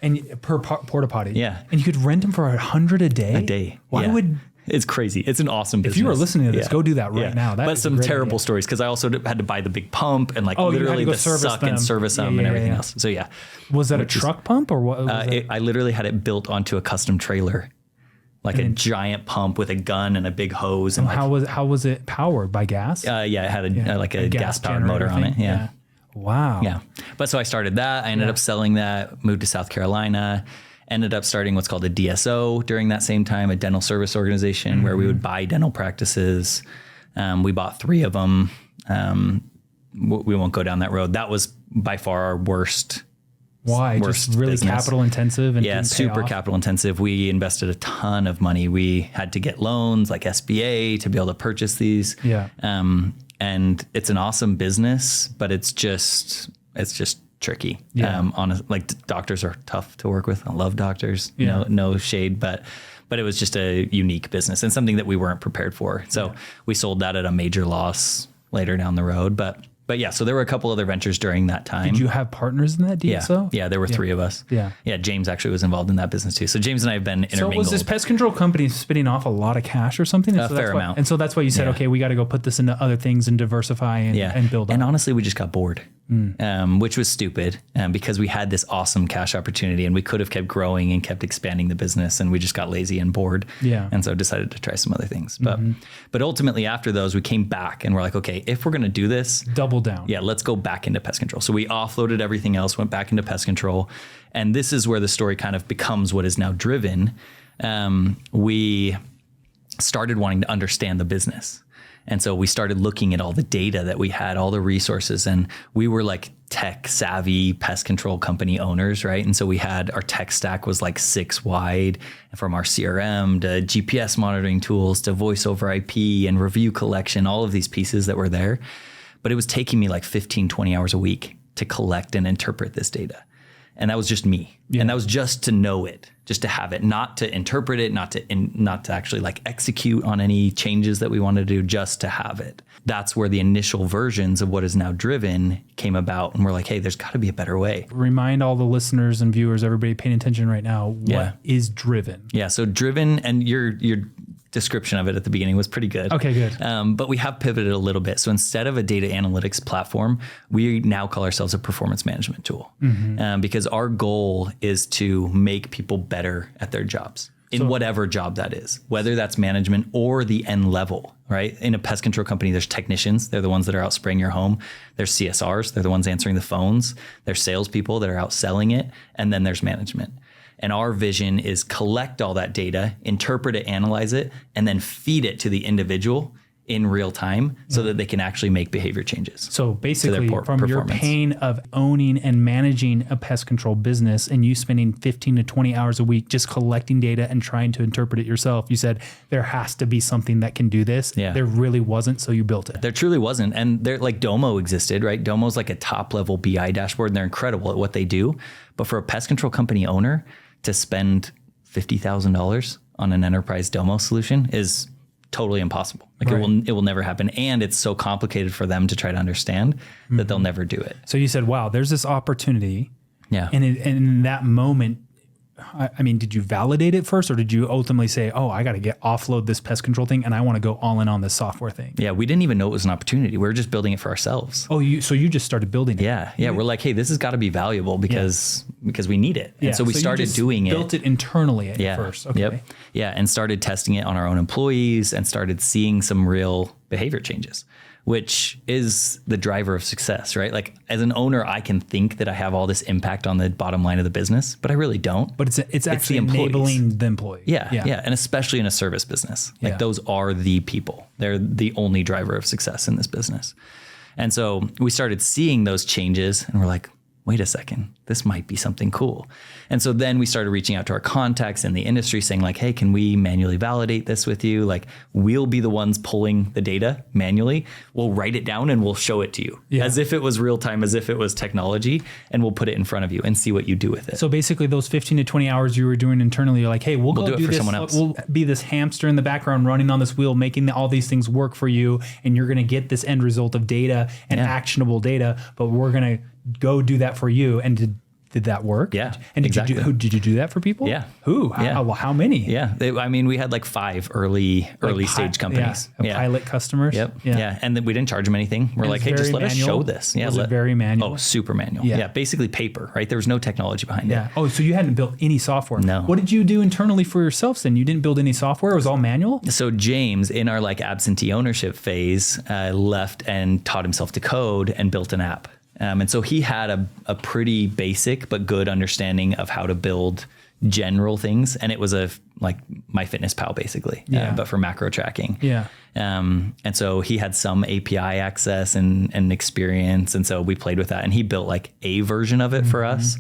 And per porta-potty? Yeah. And you could rent them for $100 a day? A day. Why would... It's crazy. It's an awesome business. If you are listening to this, go do that right now. But some terrible stories, because I also had to buy the big pump and like literally the suck and service them and everything else. So yeah. Was that a truck pump or what? I literally had it built onto a custom trailer, like a giant pump with a gun and a big hose. And how was it powered? By gas? Yeah, it had a gas powered motor on it. Yeah. Wow. Yeah. But so I started that. I ended up selling that, moved to South Carolina. Ended up starting what's called a DSO during that same time, a dental service organization where we would buy dental practices. We bought 3 of them. We won't go down that road. That was by far our worst. Why? Just really business. Capital intensive and super capital intensive. We invested a ton of money. We had to get loans like SBA to be able to purchase these. Yeah. And it's an awesome business, but it's just tricky. Like doctors are tough to work with. I love doctors. No shade, but it was just a unique business and something that we weren't prepared for. So we sold that at a major loss later down the road. But yeah, so there were a couple other ventures during that time. Did you have partners in that DSO? Yeah, there were 3 of us. Yeah. James actually was involved in that business too. So James and I have been intermingled. So was this pest control company spitting off a lot of cash or something? A fair amount. And so that's why you said, okay, we got to go put this into other things and diversify and build up. And honestly, we just got bored. Which was stupid because we had this awesome cash opportunity and we could have kept growing and kept expanding the business, and we just got lazy and bored. Yeah. And so decided to try some other things. But ultimately after those, we came back and we're like, okay, if we're going to do this, double down. Yeah, let's go back into pest control. So we offloaded everything else, went back into pest control. And this is where the story kind of becomes what is now Driven. We started wanting to understand the business. And so we started looking at all the data that we had, all the resources, and we were like tech savvy pest control company owners, right? And so we had our tech stack was like 6 wide, from our CRM to GPS monitoring tools to voice over IP and review collection, all of these pieces that were there. But it was taking me like 15, 20 hours a week to collect and interpret this data. And that was just me. Yeah. And that was just to know it, just to have it, not to interpret it, not to actually like execute on any changes that we wanted to do, just to have it. That's where the initial versions of what is now Driven came about. And we're like, hey, there's got to be a better way. Remind all the listeners and viewers, everybody paying attention right now, what is Driven? Yeah. So Driven, and your description of it at the beginning was pretty good. Okay, good. But we have pivoted a little bit. So instead of a data analytics platform, we now call ourselves a performance management tool, because our goal is to make people better at their jobs in whatever job that is, whether that's management or the end level, right? In a pest control company, there's technicians. They're the ones that are out spraying your home. There's CSRs. They're the ones answering the phones. There's salespeople that are out selling it. And then there's management. And our vision is collect all that data, interpret it, analyze it, and then feed it to the individual in real time so that they can actually make behavior changes. So basically from your pain of owning and managing a pest control business and you spending 15 to 20 hours a week just collecting data and trying to interpret it yourself, you said there has to be something that can do this. Yeah. There really wasn't, so you built it. There truly wasn't. And there, like Domo existed, right? Domo's like a top level BI dashboard and they're incredible at what they do. But for a pest control company owner to spend $50,000 on an enterprise Domo solution is totally impossible. Like it will never happen. And it's so complicated for them to try to understand that they'll never do it. So you said, wow, there's this opportunity. Yeah. And in that moment, I mean, did you validate it first or did you ultimately say, oh, I got to offload this pest control thing and I want to go all in on this software thing? Yeah. We didn't even know it was an opportunity. We were just building it for ourselves. Oh, so you just started building it? Yeah. Yeah. We're like, hey, this has got to be valuable because we need it. And so we started doing it. Built it internally at first. Okay. Yep. Yeah. And started testing it on our own employees and started seeing some real behavior changes, which is the driver of success, right? Like as an owner, I can think that I have all this impact on the bottom line of the business, but I really don't. But it's actually enabling the employee. Yeah. And especially in a service business, like those are the people. They're the only driver of success in this business. And so we started seeing those changes and we're like, wait a second, this might be something cool. And so then we started reaching out to our contacts in the industry saying like, hey, can we manually validate this with you? Like we'll be the ones pulling the data manually. We'll write it down and we'll show it to you as if it was real time, as if it was technology, and we'll put it in front of you and see what you do with it. So basically those 15 to 20 hours you were doing internally, you're like, hey, we'll go do it for someone else. We'll be this hamster in the background running on this wheel, making all these things work for you. And you're going to get this end result of data and actionable data, but we're going to go do that for you. And did that work? Yeah. And did you do that for people? Yeah. Who? How many? Yeah. I mean, we had like 5 early stage companies. Pilot customers. Yep. Yeah. And then we didn't charge them anything. We're like, hey, just let us show this. Yeah. Was it very manual? Oh, super manual. Yeah. Basically paper, right? There was no technology behind it. Oh, so you hadn't built any software. No. What did you do internally for yourselves then? You didn't build any software? It was all manual? So James, in our like absentee ownership phase, left and taught himself to code and built an app. And so he had a pretty basic but good understanding of how to build general things. And it was like MyFitnessPal basically, but for macro tracking. Yeah. And so he had some API access and experience. And so we played with that and he built like a version of it for us.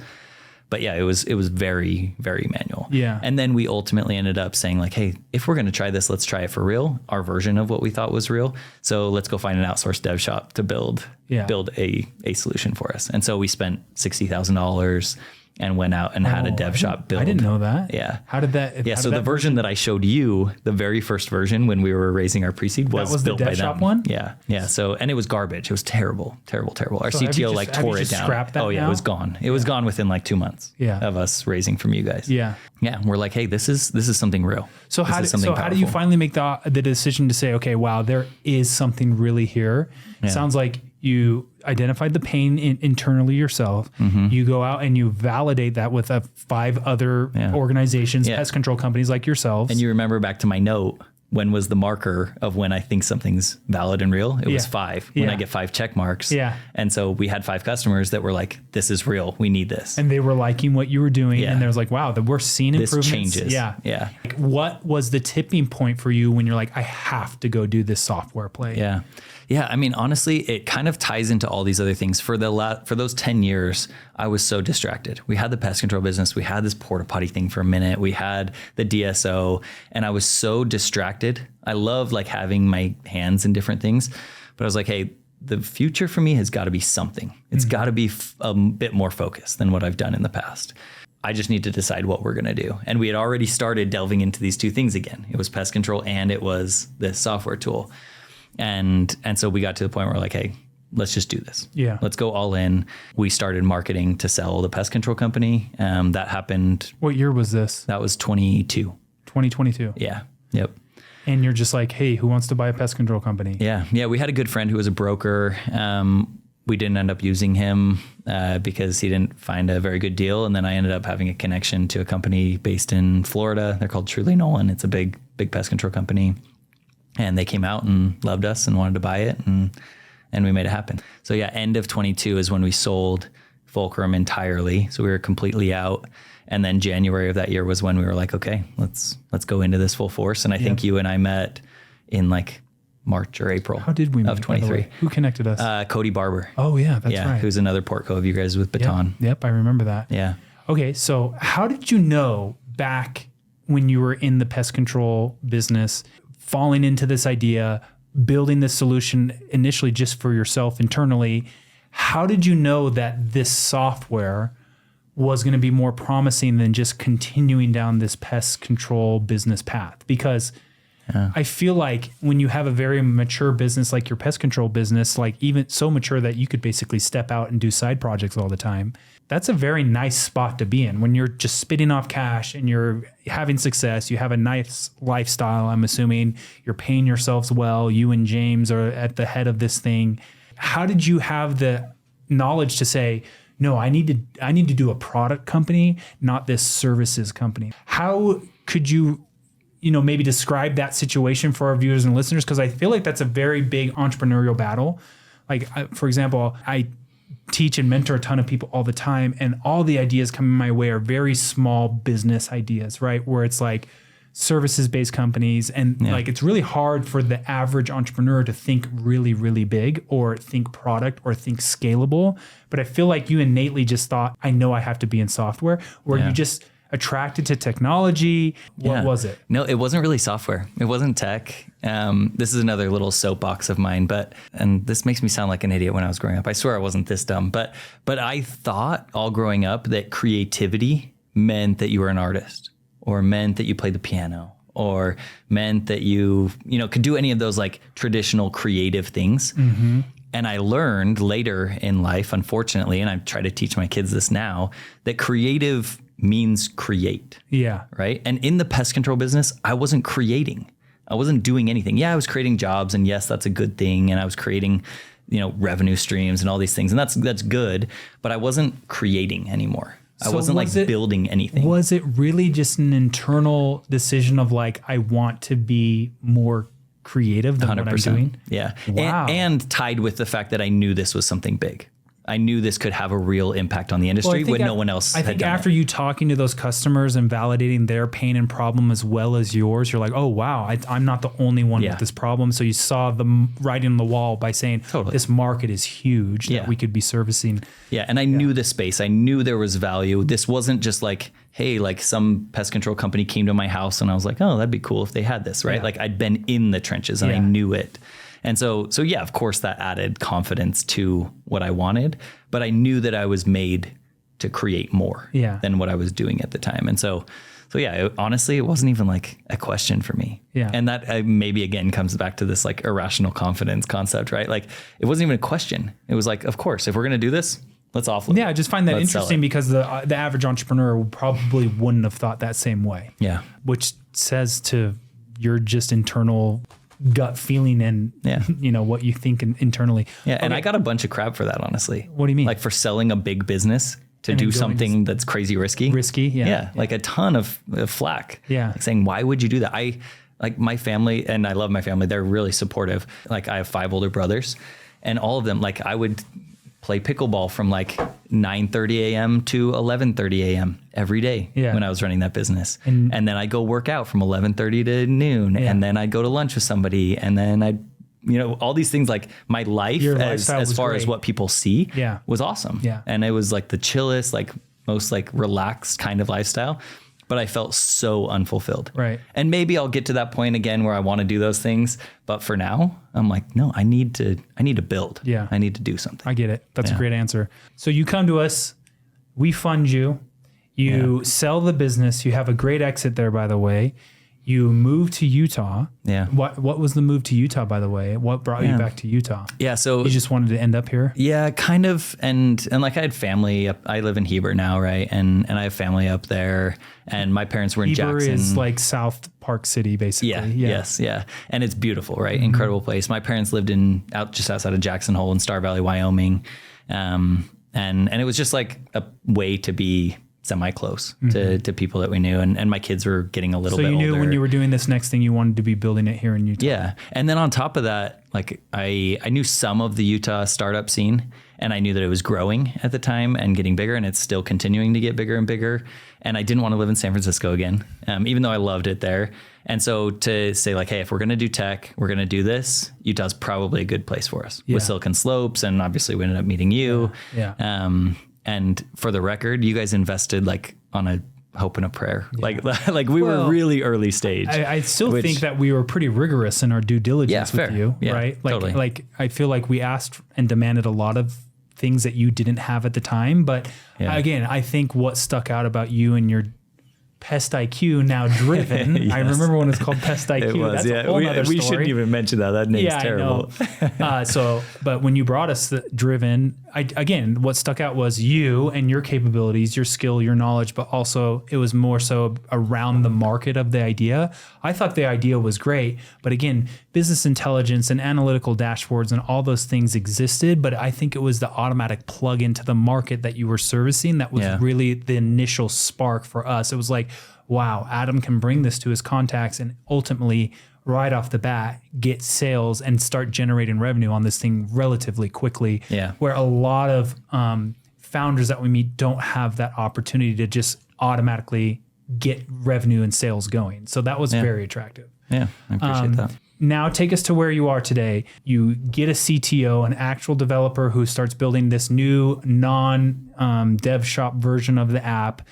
But yeah, it was very, very manual. Yeah. And then we ultimately ended up saying like, hey, if we're going to try this, let's try it for real, our version of what we thought was real. So let's go find an outsourced dev shop to build a solution for us. And so we spent $60,000 and went out and had a dev shop build. I didn't know that. Yeah. How did that? Yeah. So the version that I showed you, the very first version when we were raising our pre-seed was built the by dev them. shop one? Yeah. Yeah. So, and it was garbage. It was terrible. Our CTO like tore it down. Oh yeah. It was gone. It was gone within like 2 months of us raising from you guys. Yeah. Yeah. We're like, hey, this is something real. So how do you finally make the decision to say, okay, wow, there is something really here? Yeah. Sounds like you identified the pain internally yourself. You go out and you validate that with 5 other organizations, pest control companies like yourselves. And you remember back to my note, when was the marker of when I think something's valid and real? It was 5. When I get 5 check marks. Yeah. And so we had 5 customers that were like, this is real. We need this. And they were liking what you were doing. And there was like, wow, we're seeing improvements. This changes. Yeah. Yeah. Like, what was the tipping point for you when you're like, I have to go do this software play? Yeah. Yeah. I mean, honestly, it kind of ties into all these other things. For those 10 years, I was so distracted. We had the pest control business. We had this porta-potty thing for a minute. We had the DSO and I was so distracted. I love like having my hands in different things, but I was like, hey, the future for me has got to be something. It's got to be a bit more focused than what I've done in the past. I just need to decide what we're going to do. And we had already started delving into these 2 things again. It was pest control and it was this software tool. And so we got to the point where we're like, hey, let's just do this. Yeah. Let's go all in. We started marketing to sell the pest control company. That happened. What year was this? That was 2022. Yeah. Yep. And you're just like, hey, who wants to buy a pest control company? Yeah. Yeah. We had a good friend who was a broker. We didn't end up using him because he didn't find a very good deal. And then I ended up having a connection to a company based in Florida. They're called Truly Nolan. It's a big pest control company. And they came out and loved us and wanted to buy it. And we made it happen. So yeah, end of 22 is when we sold Fulcrum entirely. So we were completely out. And then January of that year was when we were like, okay, let's go into this full force. And I think you and I met in like March or April. How did we meet, of 23? Who connected us? Cody Barber. Oh yeah, that's right. Who's another Portco of you guys with Baton. Yep, I remember that. Yeah. Okay, so how did you know back when you were in the pest control business, falling into this idea, building this solution initially just for yourself internally, how did you know that this software was going to be more promising than just continuing down this pest control business path? Because I feel like when you have a very mature business like your pest control business, like even so mature that you could basically step out and do side projects all the time, that's a very nice spot to be in when you're just spitting off cash and you're having success. You have a nice lifestyle. I'm assuming you're paying yourselves well. You and James are at the head of this thing. How did you have the knowledge to say, no, I need to do a product company, not this services company? How could you maybe describe that situation for our viewers and listeners? Because I feel like that's a very big entrepreneurial battle. Like, for example, I teach and mentor a ton of people all the time, and all the ideas coming my way are very small business ideas, right? Where it's like services-based companies, and like it's really hard for the average entrepreneur to think really, really big or think product or think scalable. But I feel like you innately just thought, I know I have to be in software, or you just attracted to technology. What was it? No, it wasn't really software. It wasn't tech. This is another little soapbox of mine, and this makes me sound like an idiot when I was growing up. I swear I wasn't this dumb, but I thought all growing up that creativity meant that you were an artist, or meant that you played the piano, or meant that you could do any of those like traditional creative things. Mm-hmm. And I learned later in life, unfortunately, and I try to teach my kids this now, that creative means create. Yeah. Right. And in the pest control business, I wasn't creating. I wasn't doing anything. Yeah, I was creating jobs, and yes, that's a good thing. And I was creating, revenue streams and all these things. And that's good. But I wasn't creating anymore. I wasn't building anything. Was it really just an internal decision of like, I want to be more creative than 100%. What I'm doing? Yeah. Wow. And tied with the fact that I knew this was something big. I knew this could have a real impact on the industry when no one else had done it. I think after you talking to those customers and validating their pain and problem as well as yours, you're like, oh, wow, I'm not the only one with this problem. So you saw the writing on the wall by saying, this market is huge that we could be servicing. Yeah, and I knew the space. I knew there was value. This wasn't just like, hey, like some pest control company came to my house and I was like, oh, that'd be cool if they had this, right? Yeah. Like I'd been in the trenches and I knew it. And so yeah, of course that added confidence to what I wanted, but I knew that I was made to create more than what I was doing at the time. And so yeah, honestly, it wasn't even like a question for me. Yeah. And that maybe again comes back to this like irrational confidence concept, right? Like it wasn't even a question. It was like, of course, if we're going to do this, let's offload. Yeah. I just find that interesting because the average entrepreneur probably wouldn't have thought that same way. Yeah. Which says to your just internal gut feeling and what you think internally. Yeah. And I got a bunch of crap for that, honestly. What do you mean? Like for selling a big business to do something that's crazy risky. Yeah. Like a ton of flack. Yeah. Like saying, why would you do that? Like my family, and I love my family, they're really supportive. Like I have 5 older brothers, and all of them, like I would play pickleball from like 9:30 a.m. to 11:30 a.m. every day when I was running that business. And then I'd go work out from 11:30 to noon. And then I'd go to lunch with somebody. And then I'd, all these things, like my life as far as what people see was awesome. Yeah. And it was like the chillest, like most like relaxed kind of lifestyle. But I felt so unfulfilled. Right. And maybe I'll get to that point again where I want to do those things. But for now, I'm like, no, I need to build. Yeah. I need to do something. I get it. That's a great answer. So you come to us, we fund you, you sell the business, you have a great exit there, by the way. You moved to Utah. Yeah. What was the move to Utah, by the way? What brought you back to Utah? Yeah. So you just wanted to end up here? Yeah, kind of. And like I had family I live in Heber now, right? And I have family up there, and my parents were in Heber Jackson. Is like South Park City, basically. Yeah. Yes. Yeah. And it's beautiful, right? Mm-hmm. Incredible place. My parents lived just outside of Jackson Hole in Star Valley, Wyoming. And it was just like a way to be semi-close to people that we knew. And my kids were getting a little bit older. So you knew when you were doing this next thing, you wanted to be building it here in Utah. Yeah. And then on top of that, like I knew some of the Utah startup scene. And I knew that it was growing at the time and getting bigger, and it's still continuing to get bigger and bigger. And I didn't want to live in San Francisco again, even though I loved it there. And so to say like, hey, if we're going to do tech, we're going to do this, Utah's probably a good place for us with Silicon Slopes. And obviously we ended up meeting you. And for the record, you guys invested like on a hope and a prayer. Like we were really early stage. I still think that we were pretty rigorous in our due diligence with you, right? Like, totally. Like I feel like we asked and demanded a lot of things that you didn't have at the time. But again, I think what stuck out about you and your Pest IQ, now Driven. I remember when it was called Pest IQ. It was, That's a whole other story. We shouldn't even mention that. That name's terrible. I know. But when you brought us the Driven, again, what stuck out was you and your capabilities, your skill, your knowledge, but also it was more so around the market of the idea. I thought the idea was great, but again, business intelligence and analytical dashboards and all those things existed, but I think it was the automatic plug into the market that you were servicing that was really the initial spark for us. It was like, wow, Adam can bring this to his contacts and ultimately right off the bat get sales and start generating revenue on this thing relatively quickly. Where a lot of founders that we meet don't have that opportunity to just automatically get revenue and sales going. So that was very attractive. Yeah, I appreciate that. Now take us to where you are today. You get a CTO, an actual developer who starts building this new non-dev shop version of the app.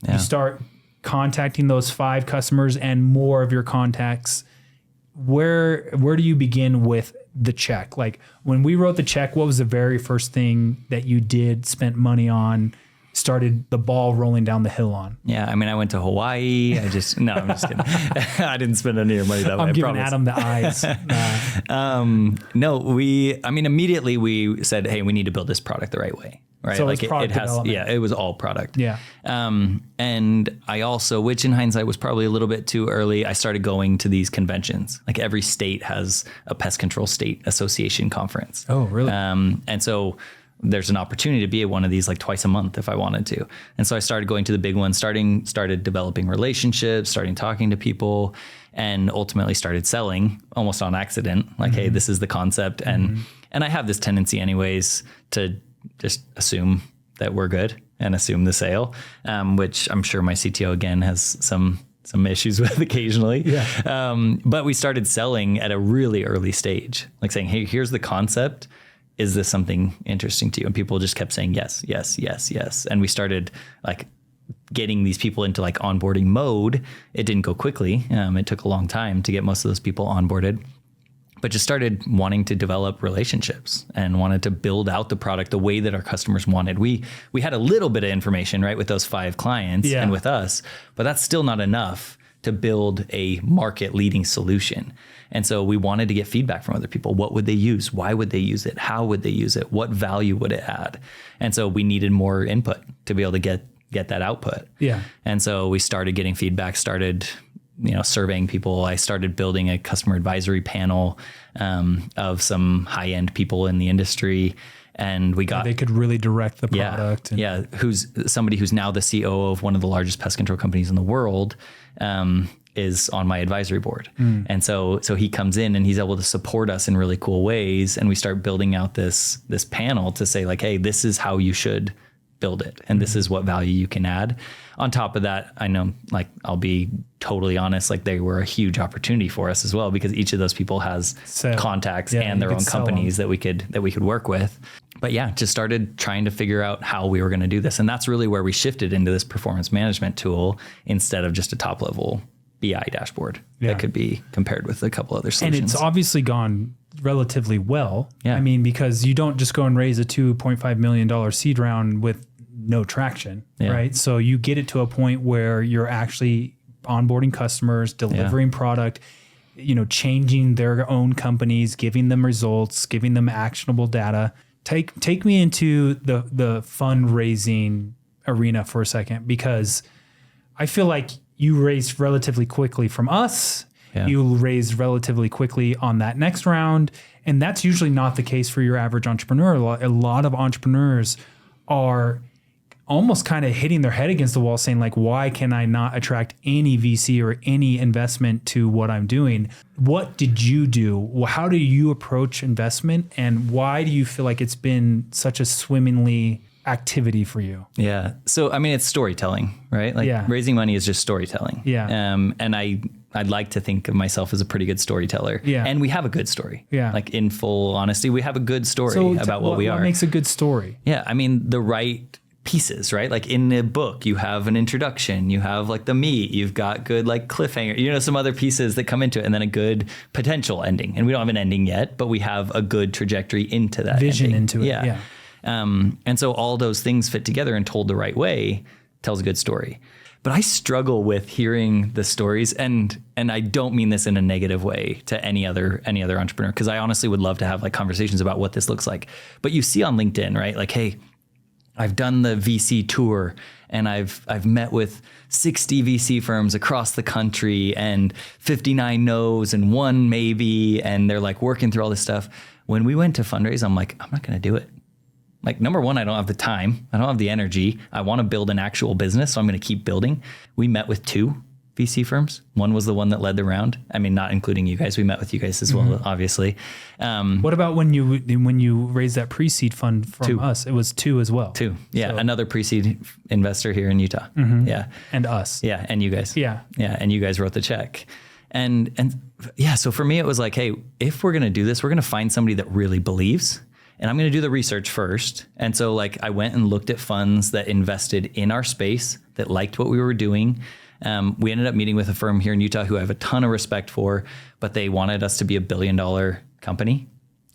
You start contacting those 5 customers and more of your contacts. Where do you begin with the check? Like when we wrote the check, what was the very first thing that you did, spent money on, started the ball rolling down the hill on? Yeah, I mean, I went to Hawaii. I'm just kidding. I didn't spend any of your money that way. I'm giving Adam the eyes. No, immediately we said, hey, we need to build this product the right way. Right. So like it has, it was all product. Yeah. And I also, which in hindsight was probably a little bit too early, I started going to these conventions. Like every state has a pest control state association conference. Oh, really? And so there's an opportunity to be at one of these like twice a month if I wanted to. And so I started going to the big ones, started developing relationships, starting talking to people, and ultimately started selling almost on accident. Like, hey, this is the concept. And I have this tendency anyways to just assume that we're good and assume the sale, which I'm sure my CTO again has some issues with occasionally. But we started selling at a really early stage, like saying, hey, here's the concept. Is this something interesting to you? And people just kept saying yes, yes, yes, yes. And we started like getting these people into like onboarding mode. It didn't go quickly. It took a long time to get most of those people onboarded, but just started wanting to develop relationships and wanted to build out the product the way that our customers wanted. We had a little bit of information, right, with those 5 clients and with us, but that's still not enough to build a market leading solution. And so we wanted to get feedback from other people. What would they use? Why would they use it? How would they use it? What value would it add? And so we needed more input to be able to get that output. Yeah. And so we started getting feedback, started surveying people. I started building a customer advisory panel of some high-end people in the industry. And we got... they could really direct the product. Who's somebody who's now the CEO of one of the largest pest control companies in the world, is on my advisory board. And so he comes in and he's able to support us in really cool ways. And we start building out this panel to say like, hey, this is how you should build it. And this is what value you can add. On top of that, I know, like, I'll be totally honest, like they were a huge opportunity for us as well, because each of those people has contacts and their own companies that we could work with. But yeah, just started trying to figure out how we were going to do this. And that's really where we shifted into this performance management tool instead of just a top level BI dashboard that could be compared with a couple other solutions. And it's obviously gone relatively well. I mean, because you don't just go and raise a $2.5 million seed round with no traction, right? So you get it to a point where you're actually onboarding customers, delivering product, changing their own companies, giving them results, giving them actionable data. Take me into the fundraising arena for a second, because I feel like you raised relatively quickly from us. You raised relatively quickly on that next round. And that's usually not the case for your average entrepreneur. A lot of entrepreneurs are almost kind of hitting their head against the wall saying like, why can I not attract any VC or any investment to what I'm doing? What did you do? How do you approach investment? And why do you feel like it's been such a swimmingly activity for you? Yeah. So, I mean, it's storytelling, right? Like raising money is just storytelling. Yeah. And I'd like to think of myself as a pretty good storyteller. Yeah. And we have a good story. Yeah. Like in full honesty, we have a good story about what we are. What makes a good story? Yeah. I mean, the right pieces, right? Like in the book, you have an introduction, you have like the meat, you've got good like cliffhanger, you know, some other pieces that come into it, and then a good potential ending. And we don't have an ending yet, but we have a good trajectory into that vision ending. Into it. Yeah. And so all those things fit together and told the right way tells a good story. But I struggle with hearing the stories, and I don't mean this in a negative way to any other entrepreneur, because I honestly would love to have like conversations about what this looks like. But you see on LinkedIn, right? Like, hey, I've done the VC tour and I've met with 60 VC firms across the country and 59 no's and 1 maybe, and they're like working through all this stuff. When we went to fundraise, I'm like, I'm not going to do it. Like, number one, I don't have the time. I don't have the energy. I want to build an actual business, so I'm going to keep building. We met with 2 VC firms. One was the one that led the round. I mean, not including you guys. We met with you guys as well, obviously. What about when you raised that pre-seed fund from 2. us? It was 2 as well. 2. Yeah. So. Another pre-seed investor here in Utah. Yeah. And us. Yeah. And you guys. Yeah. Yeah. And you guys wrote the check. And yeah, so for me, it was like, hey, if we're going to do this, we're going to find somebody that really believes. And I'm going to do the research first. And so like I went and looked at funds that invested in our space, that liked what we were doing. We ended up meeting with a firm here in Utah who I have a ton of respect for, but they wanted us to be $1 billion company.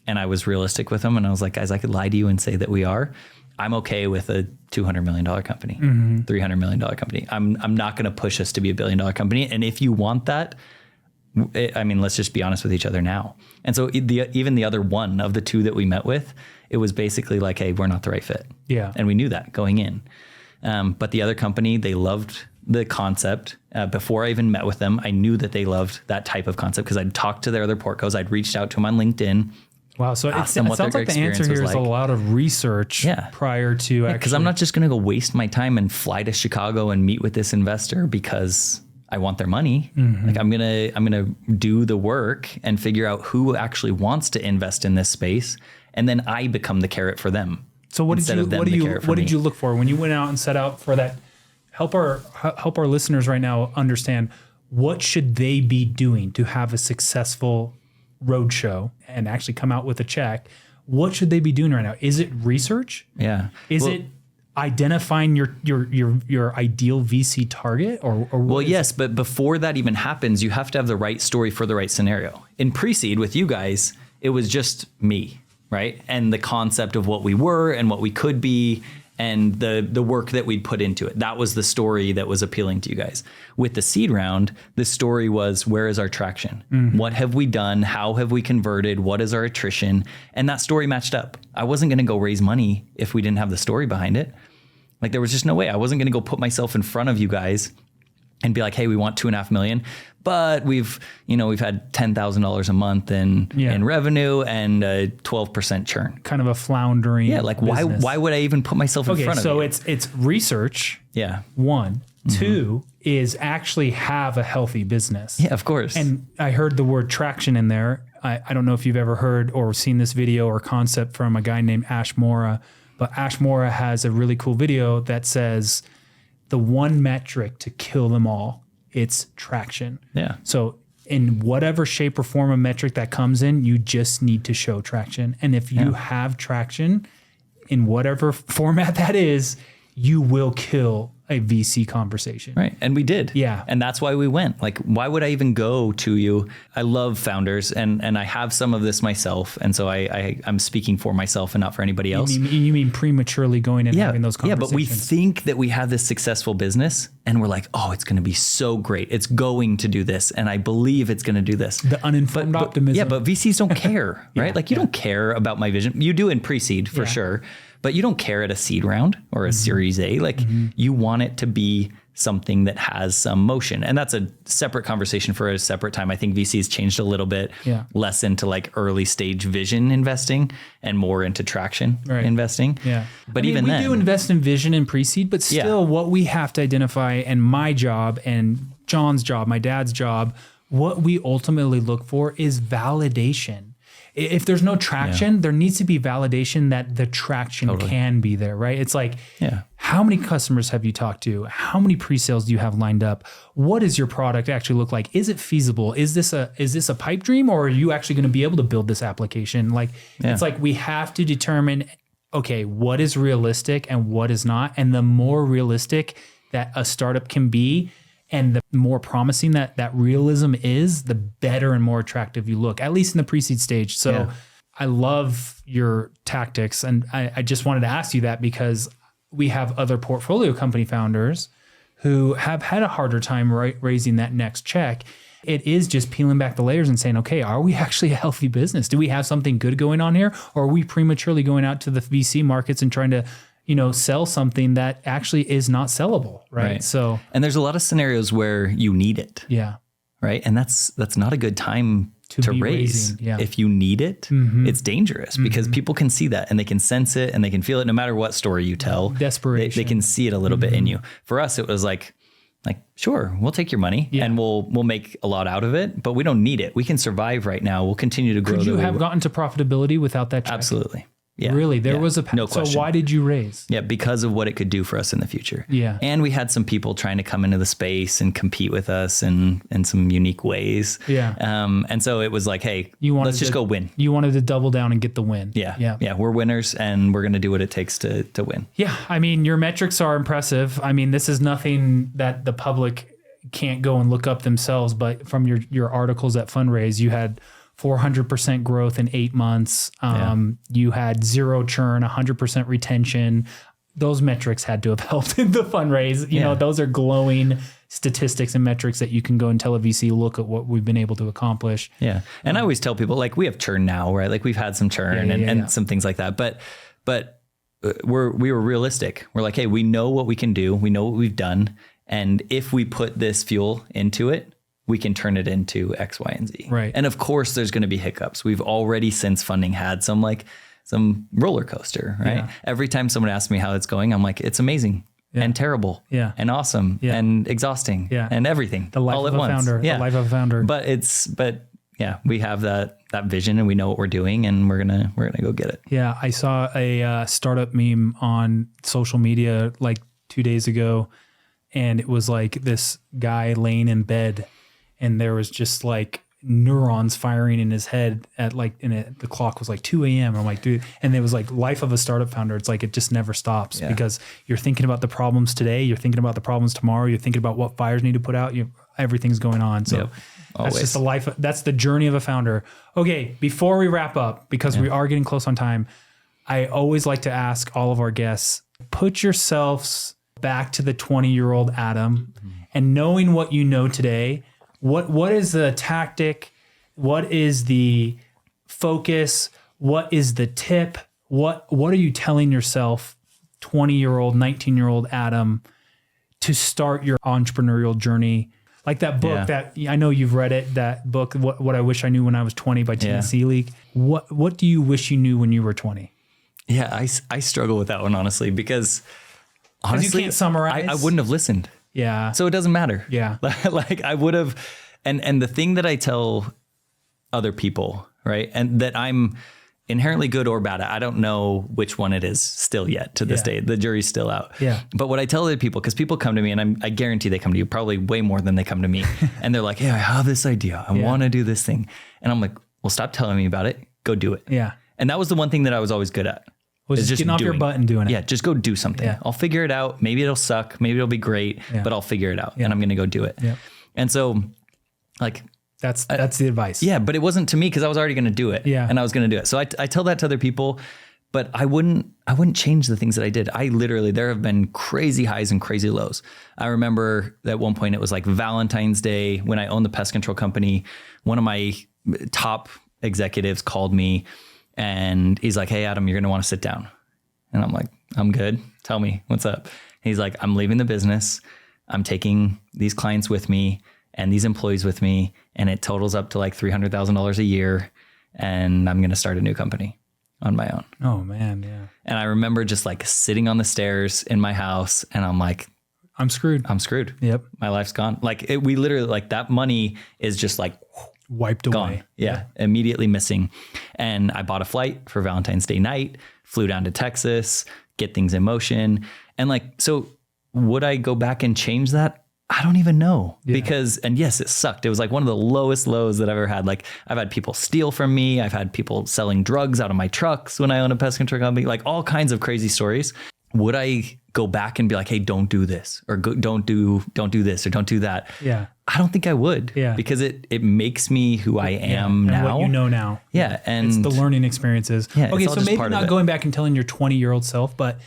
And I was realistic with them. And I was like, guys, I could lie to you and say that we are. I'm okay with a $200 million company, $300 million company. I'm not going to push us to be $1 billion company. And if you want that, I mean, let's just be honest with each other now. And so even the other one of the 2 that we met with, it was basically like, hey, we're not the right fit. Yeah. And we knew that going in. But the other company, they loved the concept. Before I even met with them, I knew that they loved that type of concept because I'd talked to their other portcos. I'd reached out to them on LinkedIn. Wow. So it sounds like the answer here is a lot of research prior to actually. Because I'm not just going to go waste my time and fly to Chicago and meet with this investor because I want their money. Like I'm gonna do the work and figure out who actually wants to invest in this space, and then I become the carrot for them. So what did you look for when you went out and set out for that? Help our listeners right now understand, what should they be doing to have a successful roadshow and actually come out with a check? What should they be doing right now? Is it research? Yeah. Is it identifying your ideal VC target or well, yes, but before that even happens, you have to have the right story for the right scenario. In pre-seed with you guys, it was just me, right? And the concept of what we were and what we could be and the work that we'd put into it. That was the story that was appealing to you guys. With the seed round, the story was, where is our traction? What have we done? How have we converted? What is our attrition? And that story matched up. I wasn't going to go raise money if we didn't have the story behind it. Like, there was just no way. I wasn't going to go put myself in front of you guys and be like, hey, we want $2.5 million, but we've had $10,000 a month in revenue and a 12% churn. Kind of a floundering. Yeah. Like business. Why would I even put myself in front of you? So it's research. Yeah. 1, 2 is actually have a healthy business. Yeah, of course. And I heard the word traction in there. I don't know if you've ever heard or seen this video or concept from a guy named Ash Mora, but Ash Mora has a really cool video that says, the one metric to kill them all, it's traction. Yeah. So in whatever shape or form of metric that comes in, you just need to show traction. And if you have traction in whatever format that is, you will kill a VC conversation. Right. And we did. Yeah. And that's why we went. Like, why would I even go to you? I love founders and I have some of this myself. And so I'm speaking for myself and not for anybody else. You mean prematurely going and having those conversations? Yeah, but we think that we have this successful business and we're like, oh, it's going to be so great. It's going to do this. And I believe it's going to do this. The uninformed optimism. Yeah, but VCs don't care, right? Like, you don't care about my vision. You do in pre-seed for sure. But you don't care at a seed round or a series A. Like, you want it to be something that has some motion. And that's a separate conversation for a separate time. I think VC's changed a little bit, less into like early stage vision investing and more into traction investing. Yeah. But even then, we do invest in vision and pre-seed, but still what we have to identify, and my job and John's job, my dad's job, what we ultimately look for is validation. If there's no traction, there needs to be validation that the traction can be there, right? It's like, how many customers have you talked to? How many pre-sales do you have lined up? What does your product actually look like? Is it feasible? Is this a pipe dream, or are you actually going to be able to build this application? Like, it's like we have to determine, okay, what is realistic and what is not. And the more realistic that a startup can be, and the more promising that realism is, the better and more attractive you look, at least in the pre-seed stage. So I love your tactics. And I just wanted to ask you that because we have other portfolio company founders who have had a harder time raising that next check. It is just peeling back the layers and saying, okay, are we actually a healthy business? Do we have something good going on here? Or are we prematurely going out to the VC markets and trying to sell something that actually is not sellable, right? So, and there's a lot of scenarios where you need it. Yeah. Right. And that's not a good time to raise. If you need it, it's dangerous because people can see that and they can sense it and they can feel it no matter what story you tell. Desperation. They can see it a little bit in you. For us, it was like, sure, we'll take your money and we'll make a lot out of it, but we don't need it. We can survive right now. We'll continue to grow. Could you have gotten to profitability without that check? Absolutely. Yeah. Really? There was a no question. So why did you raise? Yeah, because of what it could do for us in the future. Yeah. And we had some people trying to come into the space and compete with us in some unique ways. Yeah. And so it was like, hey, let's just go win. You wanted to double down and get the win. Yeah. Yeah. Yeah. We're winners and we're going to do what it takes to win. Yeah. I mean, your metrics are impressive. I mean, this is nothing that the public can't go and look up themselves, but from your articles at Fundraise, you had 400% growth in 8 months. You had 0 churn, 100% retention. Those metrics had to have helped in the fundraise. You know, those are glowing statistics and metrics that you can go and tell a VC, look at what we've been able to accomplish. Yeah. And I always tell people, like, we have churn now, right? Like, we've had some churn and some things like that. But we were realistic. We're like, hey, we know what we can do. We know what we've done. And if we put this fuel into it, we can turn it into X, Y, and Z. Right. And of course there's going to be hiccups. We've already since funding had some roller coaster, right? Yeah. Every time someone asks me how it's going, I'm like, it's amazing and terrible and awesome and exhausting and everything the life all of at a once. Founder, the life of a founder. But we have that vision and we know what we're doing and we're going to go get it. Yeah. I saw a startup meme on social media like 2 days ago, and it was like this guy laying in bed, and there was just like neurons firing in his head at like, the clock was like 2 a.m. I'm like, dude, and it was like life of a startup founder. It's like, it just never stops because you're thinking about the problems today. You're thinking about the problems tomorrow. You're thinking about what fires need to put out. Everything's going on. So that's just the life. That's the journey of a founder. Okay. Before we wrap up, because we are getting close on time, I always like to ask all of our guests, put yourselves back to the 20-year-old Adam and knowing what you know today. What is the tactic? What is the focus? What is the tip? What are you telling yourself, 20-year-old, 19-year-old Adam, to start your entrepreneurial journey? Like that book that I know you've read it, that book, What I Wish I Knew When I Was 20 by Tina Seelig. What do you wish you knew when you were 20? Yeah, I struggle with that one, honestly, because honestly, you can't summarize. I wouldn't have listened. Yeah. So it doesn't matter. Yeah. Like I would have, and the thing that I tell other people, right, and that I'm inherently good or bad at, I don't know which one it is still yet to this day. The jury's still out. Yeah. But what I tell other people, because people come to me, and I guarantee they come to you probably way more than they come to me, and they're like, hey, I have this idea. I want to do this thing. And I'm like, well, stop telling me about it. Go do it. Yeah. And that was the one thing that I was always good at. Was just getting off your butt and doing it. Yeah, just go do something. Yeah. I'll figure it out. Maybe it'll suck. Maybe it'll be great, but I'll figure it out and I'm going to go do it. Yeah. And so like, that's the advice. Yeah. But it wasn't to me because I was already going to do it. Yeah. And I was going to do it. So I tell that to other people, but I wouldn't change the things that I did. There have been crazy highs and crazy lows. I remember at one point it was like Valentine's Day when I owned the pest control company. One of my top executives called me and he's like, hey, Adam, you're going to want to sit down. And I'm like, I'm good. Tell me what's up. And he's like, I'm leaving the business. I'm taking these clients with me and these employees with me, and it totals up to like $300,000 a year. And I'm going to start a new company on my own. Oh man. Yeah. And I remember just like sitting on the stairs in my house, and I'm like, I'm screwed. Yep. My life's gone. Like we literally, like that money is just like wiped away. Yeah. Immediately missing. And I bought a flight for Valentine's Day night, flew down to Texas, get things in motion. And like, so would I go back and change that? I don't even know because, and yes, it sucked. It was like one of the lowest lows that I've ever had. Like I've had people steal from me. I've had people selling drugs out of my trucks when I own a pest control company, like all kinds of crazy stories. Would I go back and be like, hey, don't do this or don't do this or don't do that? Yeah. I don't think I would because it makes me who I am now. And what you know now. Yeah. And it's the learning experiences. Yeah, okay. So maybe not going back and telling your 20-year-old self, but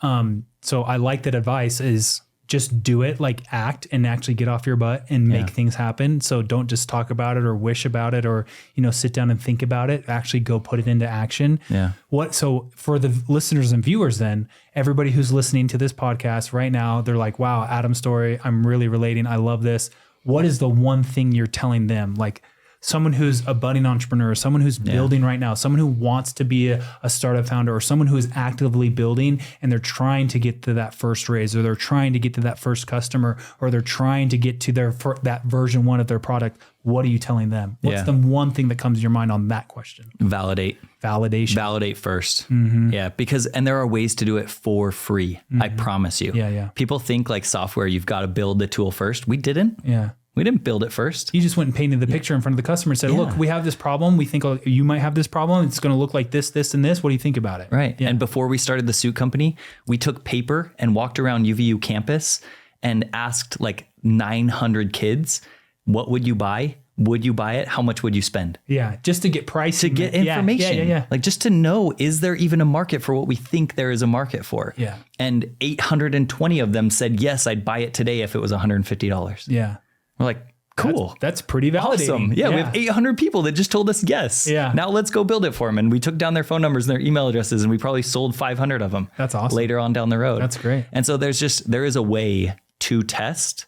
so I like that advice is just do it, like act and actually get off your butt and make things happen. So don't just talk about it or wish about it or, sit down and think about it, actually go put it into action. Yeah. So for the listeners and viewers, then everybody who's listening to this podcast right now, they're like, wow, Adam's story, I'm really relating. I love this. What is the one thing you're telling them? Like someone who's a budding entrepreneur, someone who's building right now, someone who wants to be a startup founder, or someone who is actively building and they're trying to get to that first raise, or they're trying to get to that first customer, or they're trying to get to that version 1 of their product. What are you telling them? What's the one thing that comes to your mind on that question? Validation first. Mm-hmm. Yeah. And there are ways to do it for free. Mm-hmm. I promise you. Yeah. People think like software, you've got to build the tool first. We didn't. Yeah. We didn't build it first. You just went and painted the picture in front of the customer and said, look, we have this problem. We think you might have this problem. It's going to look like this, this, and this. What do you think about it? Right. Yeah. And before we started the suit company, we took paper and walked around UVU campus and asked like 900 kids, what would you buy? Would you buy it? How much would you spend? Yeah. Just to get pricing. To get information. Yeah. Like just to know, is there even a market for what we think there is a market for? Yeah. And 820 of them said, yes, I'd buy it today if it was $150. Yeah. We're like, cool. That's pretty validating. Awesome. Yeah, we have 800 people that just told us yes. Yeah. Now let's go build it for them. And we took down their phone numbers and their email addresses, and we probably sold 500 of them. That's awesome. Later on down the road. That's great. And so there is a way to test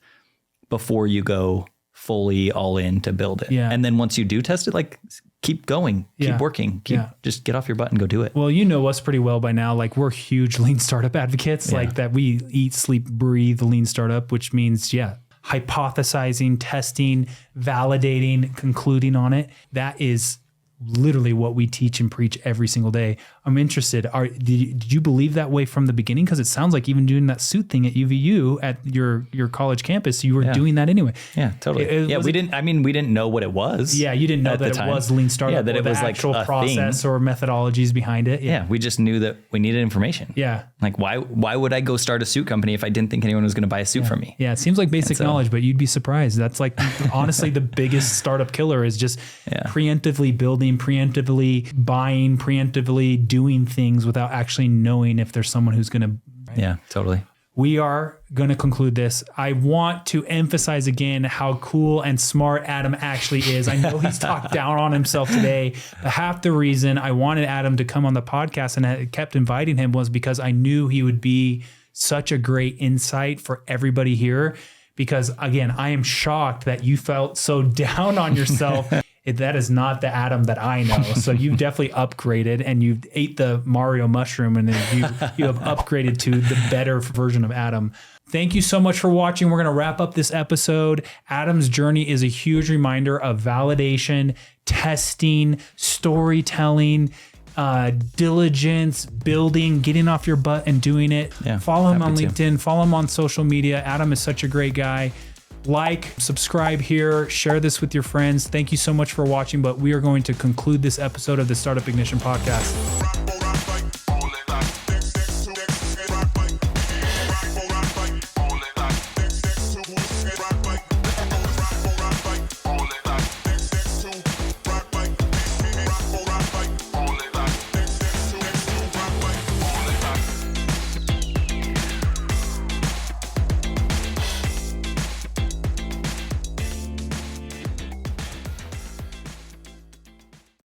before you go fully all in to build it. Yeah. And then once you do test it, like keep going, keep working, just get off your butt and go do it. Well, you know us pretty well by now. Like we're huge lean startup advocates, like that we eat, sleep, breathe lean startup, which means, hypothesizing, testing, validating, concluding on it. That is literally what we teach and preach every single day. I'm interested. Did you believe that way from the beginning? Because it sounds like even doing that suit thing at UVU at your college campus, you were doing that anyway. Yeah, totally. We didn't know what it was. Yeah, you didn't know that it was lean startup. Yeah, that it was like actual a process thing. Or methodologies behind it. Yeah, we just knew that we needed information. Yeah. Like why would I go start a suit company if I didn't think anyone was going to buy a suit from me? Yeah, it seems like basic knowledge, but you'd be surprised. That's like honestly the biggest startup killer is just preemptively building, preemptively buying, preemptively doing things without actually knowing if there's someone who's going to. Right? Yeah, totally. We are going to conclude this. I want to emphasize again how cool and smart Adam actually is. I know he's talked down on himself today, but half the reason I wanted Adam to come on the podcast and I kept inviting him was because I knew he would be such a great insight for everybody here. Because again, I am shocked that you felt so down on yourself. That is not the Adam that I know. So you've definitely upgraded and you've ate the Mario mushroom and then you have upgraded to the better version of Adam. Thank you so much for watching. We're going to wrap up this episode. Adam's journey is a huge reminder of validation, testing, storytelling, diligence, building, getting off your butt and doing it. Yeah, follow him on LinkedIn, follow him on social media. Adam is such a great guy. Like, subscribe here, share this with your friends. Thank you so much for watching, but we are going to conclude this episode of the Startup Ignition podcast.